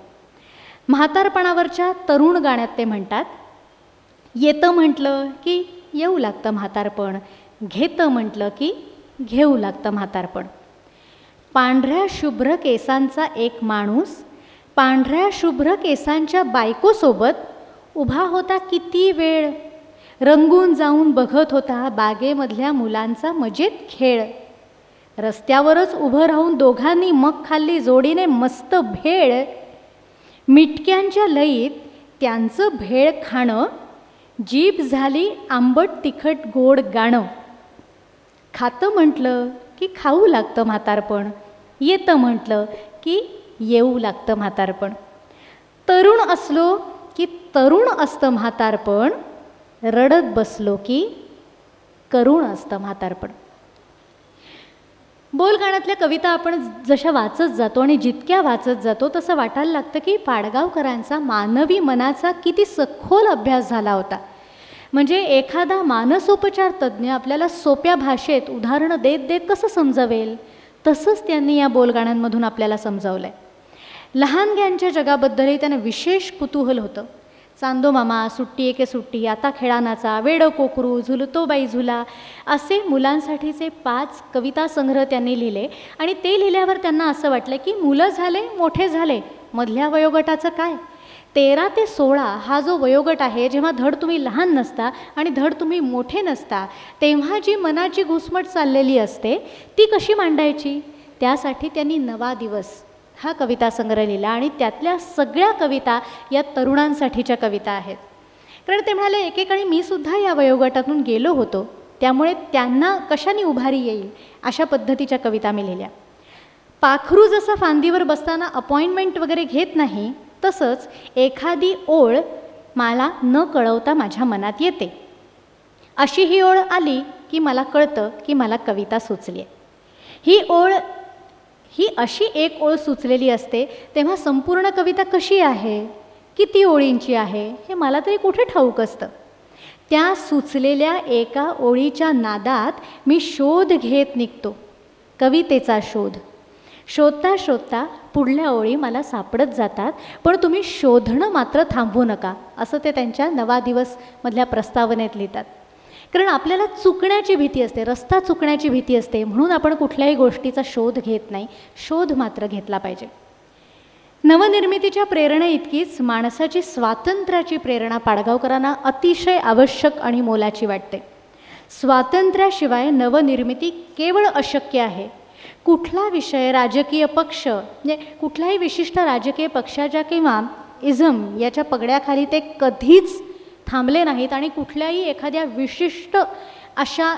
म्हातारपणावरच्या तरुण गाण्यात ते म्हणतात, येतं म्हटलं की येऊ लागतं म्हातारपण, घेतं म्हटलं की घेऊ लागतं म्हातारपण. पांढऱ्या शुभ्र केसांचा एक माणूस पांढऱ्या शुभ्र केसांच्या बायकोसोबत उभा होता किती वेळ, रंगून जाऊन बघत होता बागेमधल्या मुलांचा मजेत खेळ. रस्त्यावरच उभं राहून दोघांनी मग खाल्ली जोडीने मस्त भेळ. मिटक्यांच्या लईत त्यांचं भेळ खाणं, जीभ झाली आंबट तिखट गोड गाणं. खातं म्हटलं की खाऊ लागतं म्हातारपण, येतं म्हटलं की येऊ लागतं म्हातारपण. तरुण असलो की तरुण असतं म्हातारपण, रडत बसलो की करुण असतं म्हातारपण. बोलगाण्यातल्या कविता आपण जशा वाचत जातो आणि जितक्या वाचत जातो तसं वाटायला लागतं की पाडगावकरांचा मानवी मनाचा किती सखोल अभ्यास झाला होता. म्हणजे एखादा मानसोपचार तज्ज्ञ आपल्याला सोप्या भाषेत उदाहरणं देत देत कसं समजावेल, तसंच त्यांनी या बोलगाण्यांमधून आपल्याला समजावलं आहे. लहानग्यांच्या जगाबद्दलही त्यांना विशेष कुतूहल होतं. चांदो मामा, सुट्टी एके सुट्टी, आता खेळानाचा, वेडं कोकरू, झुलतो बाई झुला, असे मुलांसाठीचे 5 कविता संग्रह त्यांनी लिहिले. आणि ते लिहिल्यावर त्यांना असं वाटलं की मुलं झाले, मोठे झाले, मधल्या वयोगटाचं काय. 13 ते 16 हा जो वयोगट आहे, जेव्हा धड तुम्ही लहान नसता आणि धड तुम्ही मोठे नसता, तेव्हा जी मनाची घुसमट चाललेली असते ती कशी मांडायची, त्यासाठी त्यांनी नवा दिवस हा कविता संग्रह लिहिला. आणि त्यातल्या सगळ्या कविता या तरुणांसाठीच्या कविता आहेत. कारण ते म्हणाले, एकेकाळी मी सुद्धा या वयोगटातून गेलो होतो, त्यामुळे त्यांना कशाने उभारी येईल अशा पद्धतीच्या कविता मी लिहिल्या. पाखरू जसं फांदीवर बसताना अपॉइंटमेंट वगैरे घेत नाही, तसंच एखादी ओळ मला न कळवता माझ्या मनात येते. अशी ही ओळ आली की मला कळतं की मला कविता सुचली आहे. ही अशी एक ओळ सुचलेली असते, तेव्हा संपूर्ण कविता कशी आहे, किती ओळींची आहे, हे मला तरी कुठे ठाऊक असतं. त्या सुचलेल्या एका ओळीच्या नादात मी शोध घेत निघतो, कवितेचा शोध. शोधता शोधता पुढल्या ओळी मला सापडत जातात, पण तुम्ही शोधणं मात्र थांबवू नका, असं ते त्यांच्या नवा दिवसमधल्या प्रस्तावनेत लिहितात. कारण आपल्याला चुकण्याची भीती असते, रस्ता चुकण्याची भीती असते, म्हणून आपण कुठल्याही गोष्टीचा शोध घेत नाही, शोध मात्र घेतला पाहिजे. नवनिर्मितीच्या प्रेरणे इतकीच माणसाची स्वातंत्र्याची प्रेरणा पाडगावकरांना अतिशय आवश्यक आणि मोलाची वाटते. स्वातंत्र्याशिवाय नवनिर्मिती केवळ अशक्य आहे. कुठला विषय, राजकीय पक्ष, म्हणजे कुठल्याही विशिष्ट राजकीय पक्षाच्या किंवा इझम याच्या पगड्याखाली ते कधीच थांबले नाहीत आणि कुठल्याही एखाद्या विशिष्ट अशा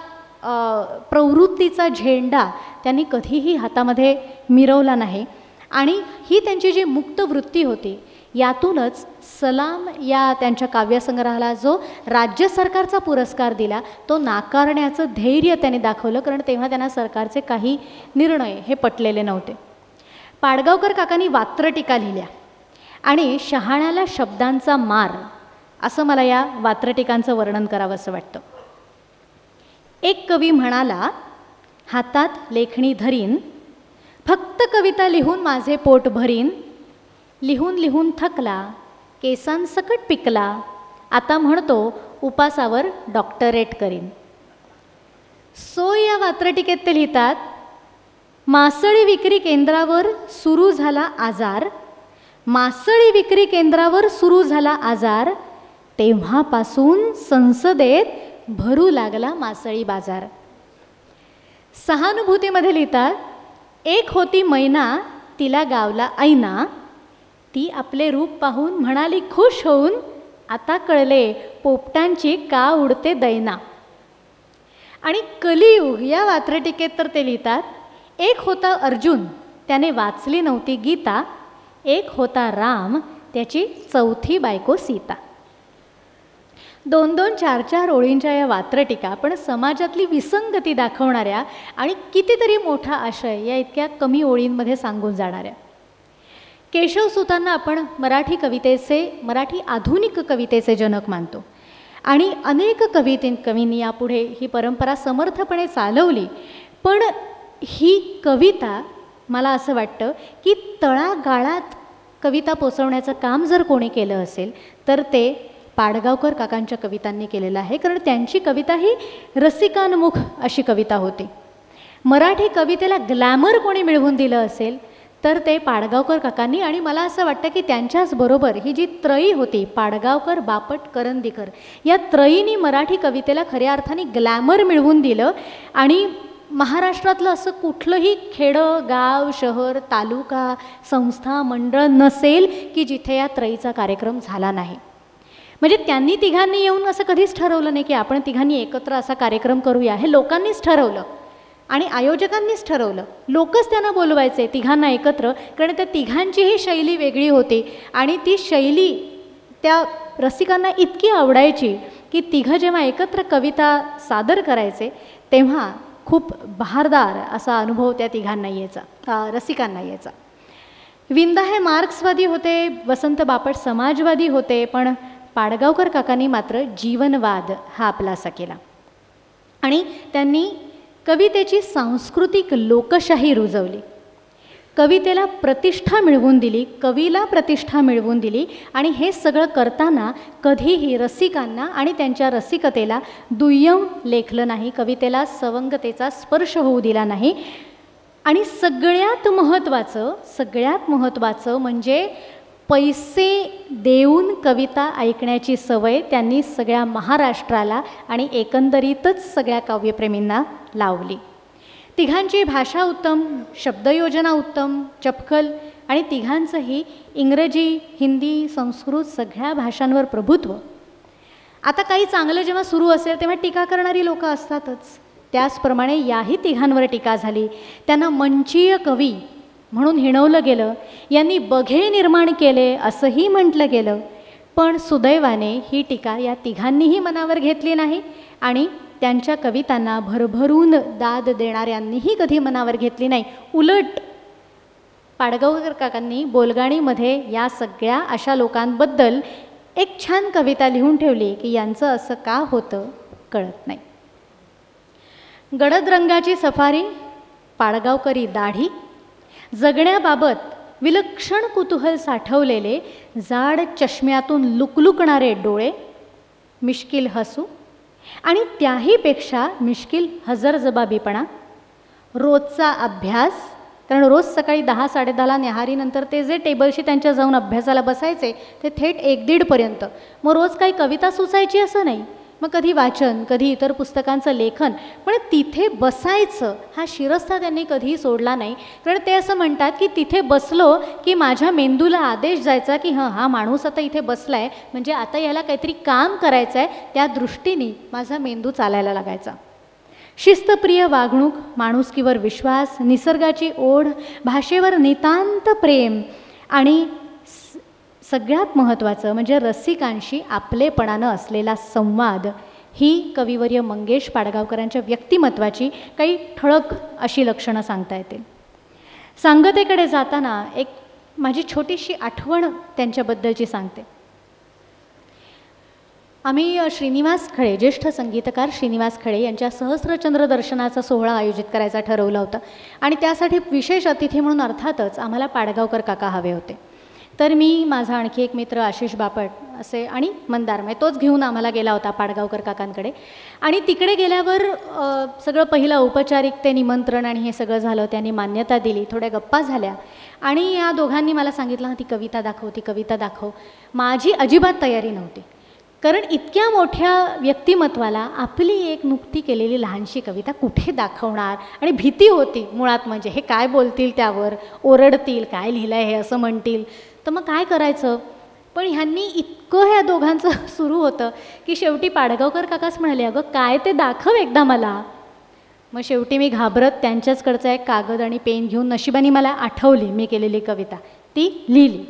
प्रवृत्तीचा झेंडा त्यांनी कधीही हातामध्ये मिरवला नाही. आणि ही त्यांची जी मुक्त वृत्ती होती, यातूनच सलाम या त्यांच्या काव्यसंग्रहाला जो राज्य सरकारचा पुरस्कार दिला, तो नाकारण्याचं धैर्य त्यांनी दाखवलं, कारण तेव्हा त्यांना सरकारचे काही निर्णय हे पटलेले नव्हते. पाडगावकर काकांनी वात्रटिका लिहिल्या आणि शहाण्याला शब्दांचा मार, असं मला या वात्रटिकांचं वर्णन करावं असं वाटतं. एक कवी म्हणाला, हातात लेखणी धरीन, फक्त कविता लिहून माझे पोट भरीन, लिहून लिहून थकला, केसांसकट पिकला, आता म्हणतो उपासावर डॉक्टरेट करीन. सो या वात्रटिकेत ते लिहितात, मासळी विक्री केंद्रावर सुरू झाला आजार, मासळी विक्री केंद्रावर सुरू झाला आजार, तेव्हापासून संसदेत भरू लागला मासळी बाजार. सहानुभूतीमध्ये लिहितात, एक होती मैना, तिला गावला ऐना, ती आपले रूप पाहून म्हणाली खुश होऊन, आता कळले पोपटांची का उडते दैना. आणि कलियुग या वात्रटिकेत तर ते लिहितात, एक होता अर्जुन, त्याने वाचली नव्हती गीता, एक होता राम, त्याची चौथी बायको सीता. 2-2, 4-4 ओळींच्या या वात्रटिका पण समाजातली विसंगती दाखवणाऱ्या आणि कितीतरी मोठा आशय या इतक्या कमी ओळींमध्ये सांगून जाणाऱ्या. केशवसुतांना आपण मराठी मराठी आधुनिक कवितेचे जनक मानतो आणि अनेक कवींनी यापुढे ही परंपरा समर्थपणे चालवली. पण ही कविता मला असं वाटतं की तळागाळात कविता पोचवण्याचं काम जर कोणी केलं असेल तर ते पाडगावकर काकांच्या कवितांनी केलेलं आहे. कारण त्यांची कविता ही रसिकांमुख अशी कविता होती. मराठी कवितेला ग्लॅमर कोणी मिळवून दिलं असेल तर ते पाडगावकर काकांनी. आणि मला असं वाटतं की त्यांच्याचबरोबर ही जी त्रयी होती पाडगावकर, बापट, करंदीकर, या त्रयींनी मराठी कवितेला खऱ्या अर्थाने ग्लॅमर मिळवून दिलं. आणि महाराष्ट्रातलं असं कुठलंही खेडं, गाव, शहर, तालुका, संस्था, मंडळ नसेल की जिथे या त्रयीचा कार्यक्रम झाला नाही. म्हणजे त्यांनी तिघांनी येऊन असं कधीच ठरवलं नाही की आपण तिघांनी एकत्र असा कार्यक्रम करूया. हे लोकांनीच ठरवलं आणि आयोजकांनीच ठरवलं. लोकच त्यांना बोलवायचे तिघांना एकत्र, कारण त्या तिघांचीही शैली वेगळी होती आणि ती शैली त्या रसिकांना इतकी आवडायची की तिघं जेव्हा एकत्र कविता सादर करायचे तेव्हा खूप बहारदार असा अनुभव त्या तिघांना यायचा, रसिकांना यायचा. विंदा हे मार्क्सवादी होते, वसंत बापट समाजवादी होते, पण पाडगावकर काकांनी मात्र जीवनवाद हा आपलासा केला आणि त्यांनी कवितेची सांस्कृतिक लोकशाही रुजवली. कवितेला प्रतिष्ठा मिळवून दिली, कवीला प्रतिष्ठा मिळवून दिली. आणि हे सगळं करताना कधीही रसिकांना आणि त्यांच्या रसिकतेला दुय्यम लेखलं नाही, कवितेला सवंगतेचा स्पर्श होऊ दिला नाही. आणि सगळ्यात महत्त्वाचं म्हणजे पैसे देऊन कविता ऐकण्याची सवय त्यांनी सगळ्या महाराष्ट्राला आणि एकंदरीतच सगळ्या काव्यप्रेमींना लावली. तिघांची भाषा उत्तम, शब्दयोजना उत्तम, चपखल आणि तिघांचंही इंग्रजी, हिंदी, संस्कृत सगळ्या भाषांवर प्रभुत्व. आता काही चांगलं जेव्हा सुरू असेल तेव्हा टीका करणारी लोकं असतातच. त्याचप्रमाणे याही तिघांवर टीका झाली. त्यांना मंचीय कवी म्हणून हिणवलं गेलं, यांनी बघे निर्माण केले असंही म्हटलं गेलं. पण सुदैवाने ही टीका या तिघांनीही मनावर घेतली नाही आणि त्यांच्या कवितांना भरभरून दाद देणाऱ्यांनीही कधी मनावर घेतली नाही. उलट पाडगावकर काकांनी बोलगाणीमध्ये या सगळ्या अशा लोकांबद्दल एक छान कविता लिहून ठेवली की यांचं असं का होतं कळत नाही. गडद रंगाची सफारी, पाडगावकरी दाढी, जगण्याबाबत विलक्षण कुतूहल साठवलेले जाड चष्म्यातून लुकलुकणारे डोळे, मिश्किल हसू आणि त्याहीपेक्षा मिश्किल हजरजबाबीपणा, रोजचा अभ्यास. कारण रोज सकाळी 10-10:30ला न्याहारीनंतर ते जे टेबलशी त्यांच्या जाऊन अभ्यासाला बसायचे ते थेट 1-1:30पर्यंत. मग रोज काही कविता सुचायची असं नाही, मग कधी वाचन, कधी इतर पुस्तकांचं लेखन, पण तिथे बसायचं हा शिरस्ता त्यांनी कधीही सोडला नाही. कारण ते असं म्हणतात की तिथे बसलो की माझ्या मेंदूला आदेश जायचा की हा माणूस आता इथे बसला आहे म्हणजे आता याला काहीतरी काम करायचं आहे, त्या दृष्टीने माझा मेंदू चालायला लागायचा. शिस्तप्रिय वागणूक, माणुसकीवर विश्वास, निसर्गाची ओढ, भाषेवर नितांत प्रेम आणि सगळ्यात महत्त्वाचं म्हणजे रसिकांशी आपलेपणानं असलेला संवाद, ही कविवर्य मंगेश पाडगावकरांच्या व्यक्तिमत्वाची काही ठळक अशी लक्षणं सांगता येतील. सांगतेकडे जाताना एक माझी छोटीशी आठवण त्यांच्याबद्दलची सांगते. आम्ही श्रीनिवास खळे, ज्येष्ठ संगीतकार श्रीनिवास खळे यांच्या सहस्रचंद्र दर्शनाचा सोहळा आयोजित करायचा ठरवलं होतं आणि त्यासाठी विशेष अतिथी म्हणून अर्थातच आम्हाला पाडगावकर काका हवे होते. तर मी, माझा आणखी एक मित्र आशिष बापट असे आणि मंदारमय, तोच घेऊन आम्हाला गेला होता पाडगावकर काकांकडे. आणि तिकडे गेल्यावर सगळं पहिलं औपचारिक ते निमंत्रण आणि हे सगळं झालं, त्यांनी मान्यता दिली, थोड्या गप्पा झाल्या आणि या दोघांनी मला सांगितलं ती कविता दाखव. माझी अजिबात तयारी नव्हती, कारण इतक्या मोठ्या व्यक्तिमत्वाला आपली एक नुकती केलेली लहानशी कविता कुठे दाखवणार आणि भीती होती मुळात. म्हणजे हे काय बोलतील, त्यावर ओरडतील, काय लिहिलं आहे हे असं म्हणतील, तर मग काय करायचं. पण ह्यांनी इतकं ह्या दोघांचं सुरू होतं की शेवटी पाडगावकर काकाच म्हणाले, अगं काय ते दाखव एकदा मला. मग शेवटी मी घाबरत त्यांच्याचकडचा एक कागद आणि पेन घेऊन नशिबाने मला आठवली मी केलेली कविता, ती लिहिली.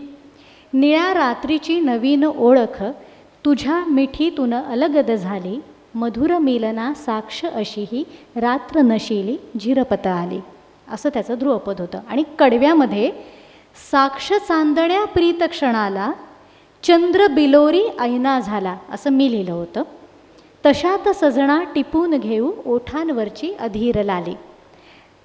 निळ्या रात्रीची नवीन ओळख, तुझ्या मिठीतून अलगद झाली, मधुर मिलना साक्ष अशी ही रात्र नशिली झिरपत आली, असं त्याचं ध्रुवपद होतं. आणि कडव्यामध्ये साक्ष चांदण्या प्रीत क्षणाला, चंद्र बिलोरी ऐना झाला, असं मी लिहिलं होतं. तशात सजना टिपून घेऊ ओठांवरची अधीर लाली.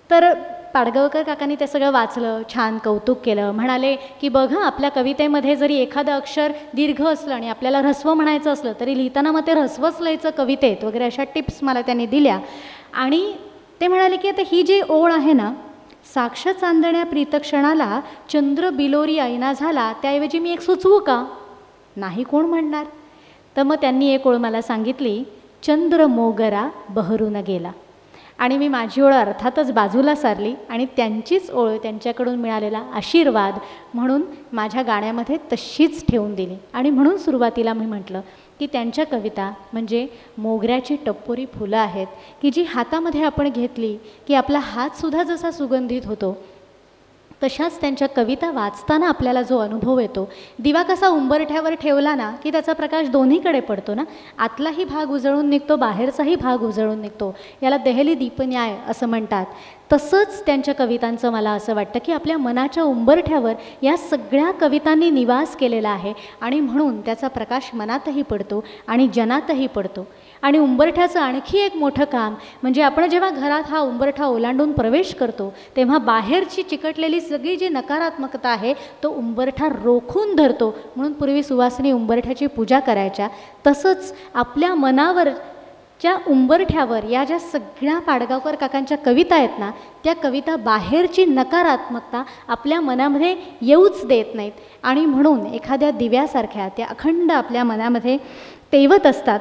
तर पाडगावकर काकांनी ते सगळं वाचलं, छान कौतुक केलं, म्हणाले की बघा आपल्या कवितेमध्ये जरी एखादं अक्षर दीर्घ असलं आणि आपल्याला ऱ्हस्व म्हणायचं असलं तरी लिहिताना मग ते ऱ्हस्वच लिहायचं कवितेत वगैरे, अशा टिप्स मला त्यांनी दिल्या. आणि ते म्हणाले की आता ही जी ओळ आहे ना, साक्ष चांदण्या प्रीतक्षणाला चंद्र बिलोरी ऐना झाला, त्याऐवजी मी एक सुचवू का? नाही कोण म्हणणार. तर मग त्यांनी एक ओळ मला सांगितली, चंद्र मोगरा बहरून गेला. आणि मी माझी ओळ अर्थातच बाजूला सारली आणि त्यांचीच ओळ, त्यांच्याकडून मिळालेला आशीर्वाद म्हणून माझ्या गाण्यामध्ये तशीच ठेवून दिली. आणि म्हणून सुरुवातीला मी म्हटलं की त्यांच्या कविता म्हणजे मोगऱ्याची टप्पोरी फुलं आहेत की जी हातामध्ये आपण घेतली की आपला हातसुद्धा जसा सुगंधित होतो, तशाच त्यांच्या कविता वाचताना आपल्याला जो अनुभव येतो, दिवा कसा उंबरठ्यावर ठेवला ना की त्याचा प्रकाश दोन्हीकडे पडतो ना, आतलाही भाग उजळून निघतो, बाहेरचाही भाग उजळून निघतो, याला देहली दीपन्याय असं म्हणतात. तसंच त्यांच्या कवितांचं मला असं वाटतं की आपल्या मनाच्या उंबरठ्यावर या सगळ्या कवितांनी निवास केलेला आहे आणि म्हणून त्याचा प्रकाश मनातही पडतो आणि जनातही पडतो. आणि उंबरठ्याचं आणखी एक मोठं काम म्हणजे आपण जेव्हा घरात हा उंबरठा ओलांडून प्रवेश करतो तेव्हा बाहेरची चिकटलेली सगळी जी नकारात्मकता आहे तो उंबरठा रोखून धरतो. म्हणून पूर्वी सुवासिनी उंबरठ्याची पूजा करायच्या. तसंच आपल्या मनावरच्या उंबरठ्यावर या ज्या सगळ्या पाडगावकर काकांच्या कविता आहेत ना, त्या कविता बाहेरची नकारात्मकता आपल्या मनामध्ये येऊच देत नाहीत आणि म्हणून एखाद्या दिव्यासारख्या त्या अखंड आपल्या मनामध्ये तेवत असतात.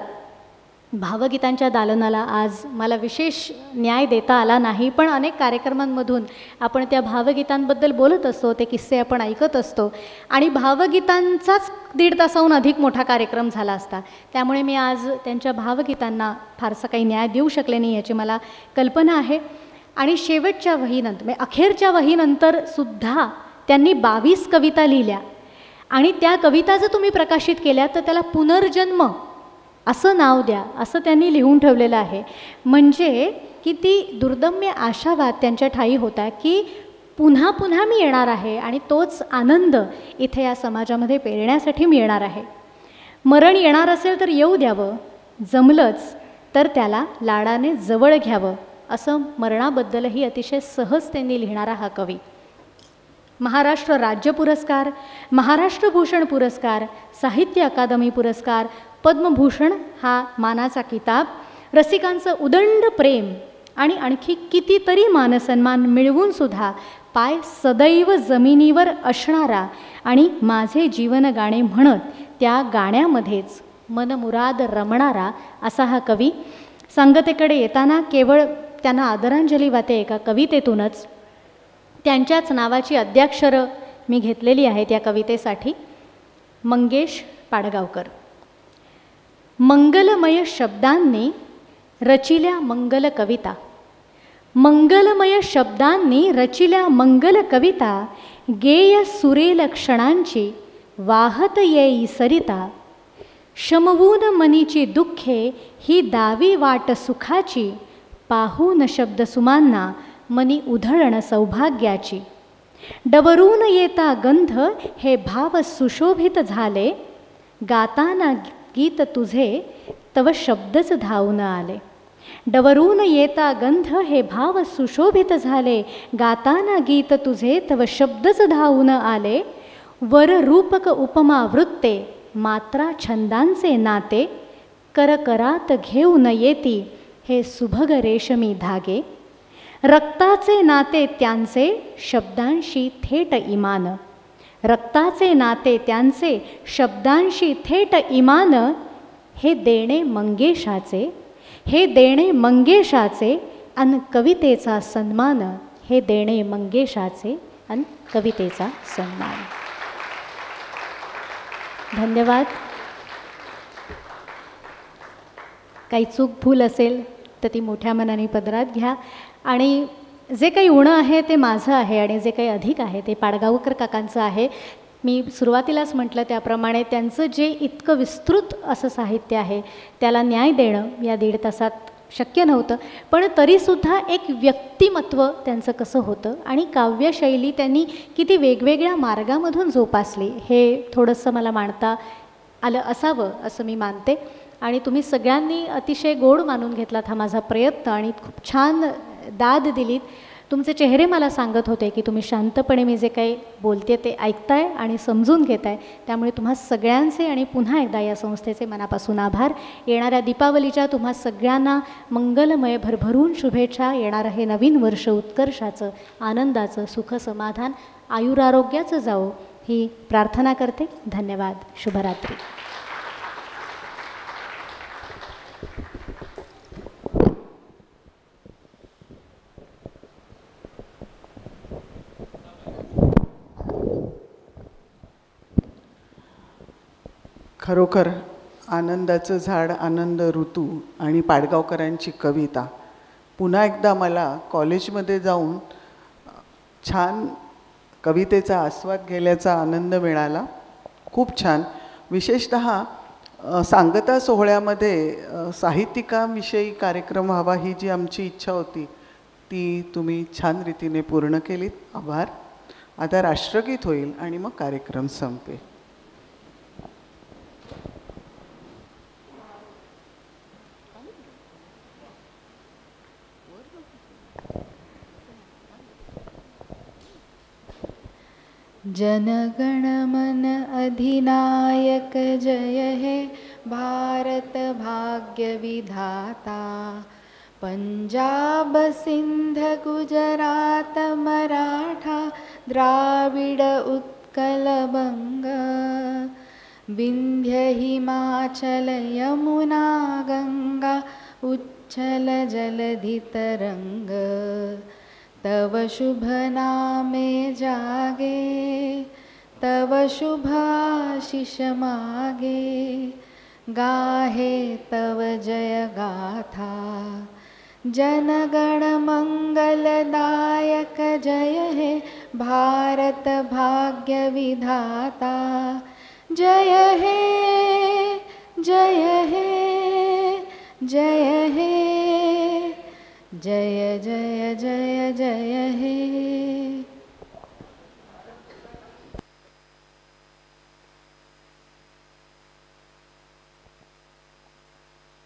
भावगीतांच्या दालनाला आज मला विशेष न्याय देता आला नाही, पण अनेक कार्यक्रमांमधून आपण त्या भावगीतांबद्दल बोलत असतो, ते किस्से आपण ऐकत असतो आणि भावगीतांचाच 1.5 तासाहून अधिक मोठा कार्यक्रम झाला असता. त्यामुळे मी आज त्यांच्या भावगीतांना फारसा काही न्याय देऊ शकले नाही याची मला कल्पना आहे. आणि शेवटच्या वहीनंतर म्हणजे अखेरच्या वहीनंतर सुद्धा त्यांनी 22 कविता लिहिल्या आणि त्या कविता जर तुम्ही प्रकाशित केल्या तर त्याला पुनर्जन्म असं नाव द्या असं त्यांनी लिहून ठेवलेलं आहे. म्हणजे किती दुर्दम्य आशावाद त्यांच्या ठायी होता की पुन्हा पुन्हा मी येणार आहे आणि तोच आनंद इथे या समाजामध्ये पेरण्यासाठी मी येणार आहे. मरण येणार असेल तर येऊ द्यावं, जमलंच तर त्याला लाडाने जवळ घ्यावं, असं मरणाबद्दलही अतिशय सहज त्यांनी लिहिणारा हा कवी. महाराष्ट्र राज्य पुरस्कार, महाराष्ट्र भूषण पुरस्कार, साहित्य अकादमी पुरस्कार, पद्मभूषण हा मानाचा किताब, रसिकांचं उदंड प्रेम आणि आणखी कितीतरी मानसन्मान मिळवूनसुद्धा पाय सदैव जमिनीवर असणारा आणि माझे जीवन गाणे म्हणत त्या गाण्यामध्येच मनमुराद रमणारा असा हा कवी. सांगतेकडे येताना केवळ त्यांना आदरांजली वाहते एका कवितेतूनच. त्यांच्याच नावाची अद्याक्षरं मी घेतलेली आहेत या कवितेसाठी. मंगेश पाडगावकर. मंगलमय शब्दांनी रचिल्या मंगल कविता, मंगलमय शब्दांनी रचिल्या मंगल कविता, गेय सुरेल क्षणांची वाहत येई सरिता, शमवून मनीची दुःखे ही दावी वाट सुखाची, पाहून शब्दसुमांना मनी उधळण सौभाग्याची, डवरून येता गंध हे भाव सुशोभित झाले, गाताना गीत तुझे तव शब्दच धावून आले, डवरून येता गंध हे भाव सुशोभित झाले, गाताना गीत तुझे तव शब्दच धावून आले, वर रूपक उपमा वृत्ते मात्रा छंदांचे नाते, करकरात घेऊन येती हे सुभग रेशमी धागे, रक्ताचे नाते त्यांचे शब्दांशी थेट इमान, रक्ताचे नाते त्यांचे शब्दांशी थेट इमान, हे देणे मंगेशाचे, हे देणे मंगेशाचे अन कवितेचा सन्मान, हे देणे मंगेशाचे अन कवितेचा सन्मान. धन्यवाद. काही चूक भूल असेल तर ती मोठ्या मनाने पदरात घ्या आणि जे काही उणं आहे ते माझं आहे आणि जे काही अधिक आहे ते पाडगावकर काकांचं आहे. मी सुरुवातीलाच म्हटलं त्याप्रमाणे त्यांचं जे इतकं विस्तृत असं साहित्य आहे त्याला न्याय देणं या 1.5 तासात शक्य नव्हतं. पण तरीसुद्धा एक व्यक्तिमत्व त्यांचं कसं होतं आणि काव्यशैली त्यांनी किती वेगवेगळ्या मार्गामधून जोपासली हे थोडंसं मला मांडता आलं असावं असं मी मानते. आणि तुम्ही सगळ्यांनी अतिशय गोड मानून घेतलात हा माझा प्रयत्न आणि खूप छान दाद दिलीत. तुमचे चेहरे मला सांगत होते की तुम्ही शांतपणे मी जे काही बोलते ते ऐकताय आणि समजून घेताय. त्यामुळे तुम्हा सगळ्यांचे आणि पुन्हा एकदा या संस्थेचे मनापासून आभार. येणाऱ्या दीपावलीच्या तुम्हा सगळ्यांना मंगलमय भरभरून शुभेच्छा. येणारं हे नवीन वर्ष उत्कर्षाचं, आनंदाचं, सुख समाधान, आयुरारोग्याचं जावो ही प्रार्थना करते. धन्यवाद. शुभरात्री. खरोखर आनंदाचं झाड, आनंद ऋतू आणि पाडगावकरांची कविता पुन्हा एकदा मला कॉलेजमध्ये जाऊन छान कवितेचा आस्वाद घेण्याचा आनंद मिळाला. खूप छान. विशेषतः सांगता सोहळ्यामध्ये साहित्यिकांविषयी कार्यक्रम व्हावा ही जी आमची इच्छा होती ती तुम्ही छान रीतीने पूर्ण केलीत. आभार. आता राष्ट्रगीत होईल आणि मग कार्यक्रम संपेल. जनगण मन अधिनायक जय हे भारत भाग्य विधाता. पंजाब सिंध गुजरात मराठा द्राविड उत्कल बंग. विंध्य हिमाचल यमुना गंगा उच्छल जलधि तरंग. तव शुभ नामे जागे, तव शुभ आशीष मागे. गाहे तव जय गाथा. जनगण मंगलदायक जय हे भारत भाग्य विधाता. जय हे जय हे जय हे जय जय जय जय हे.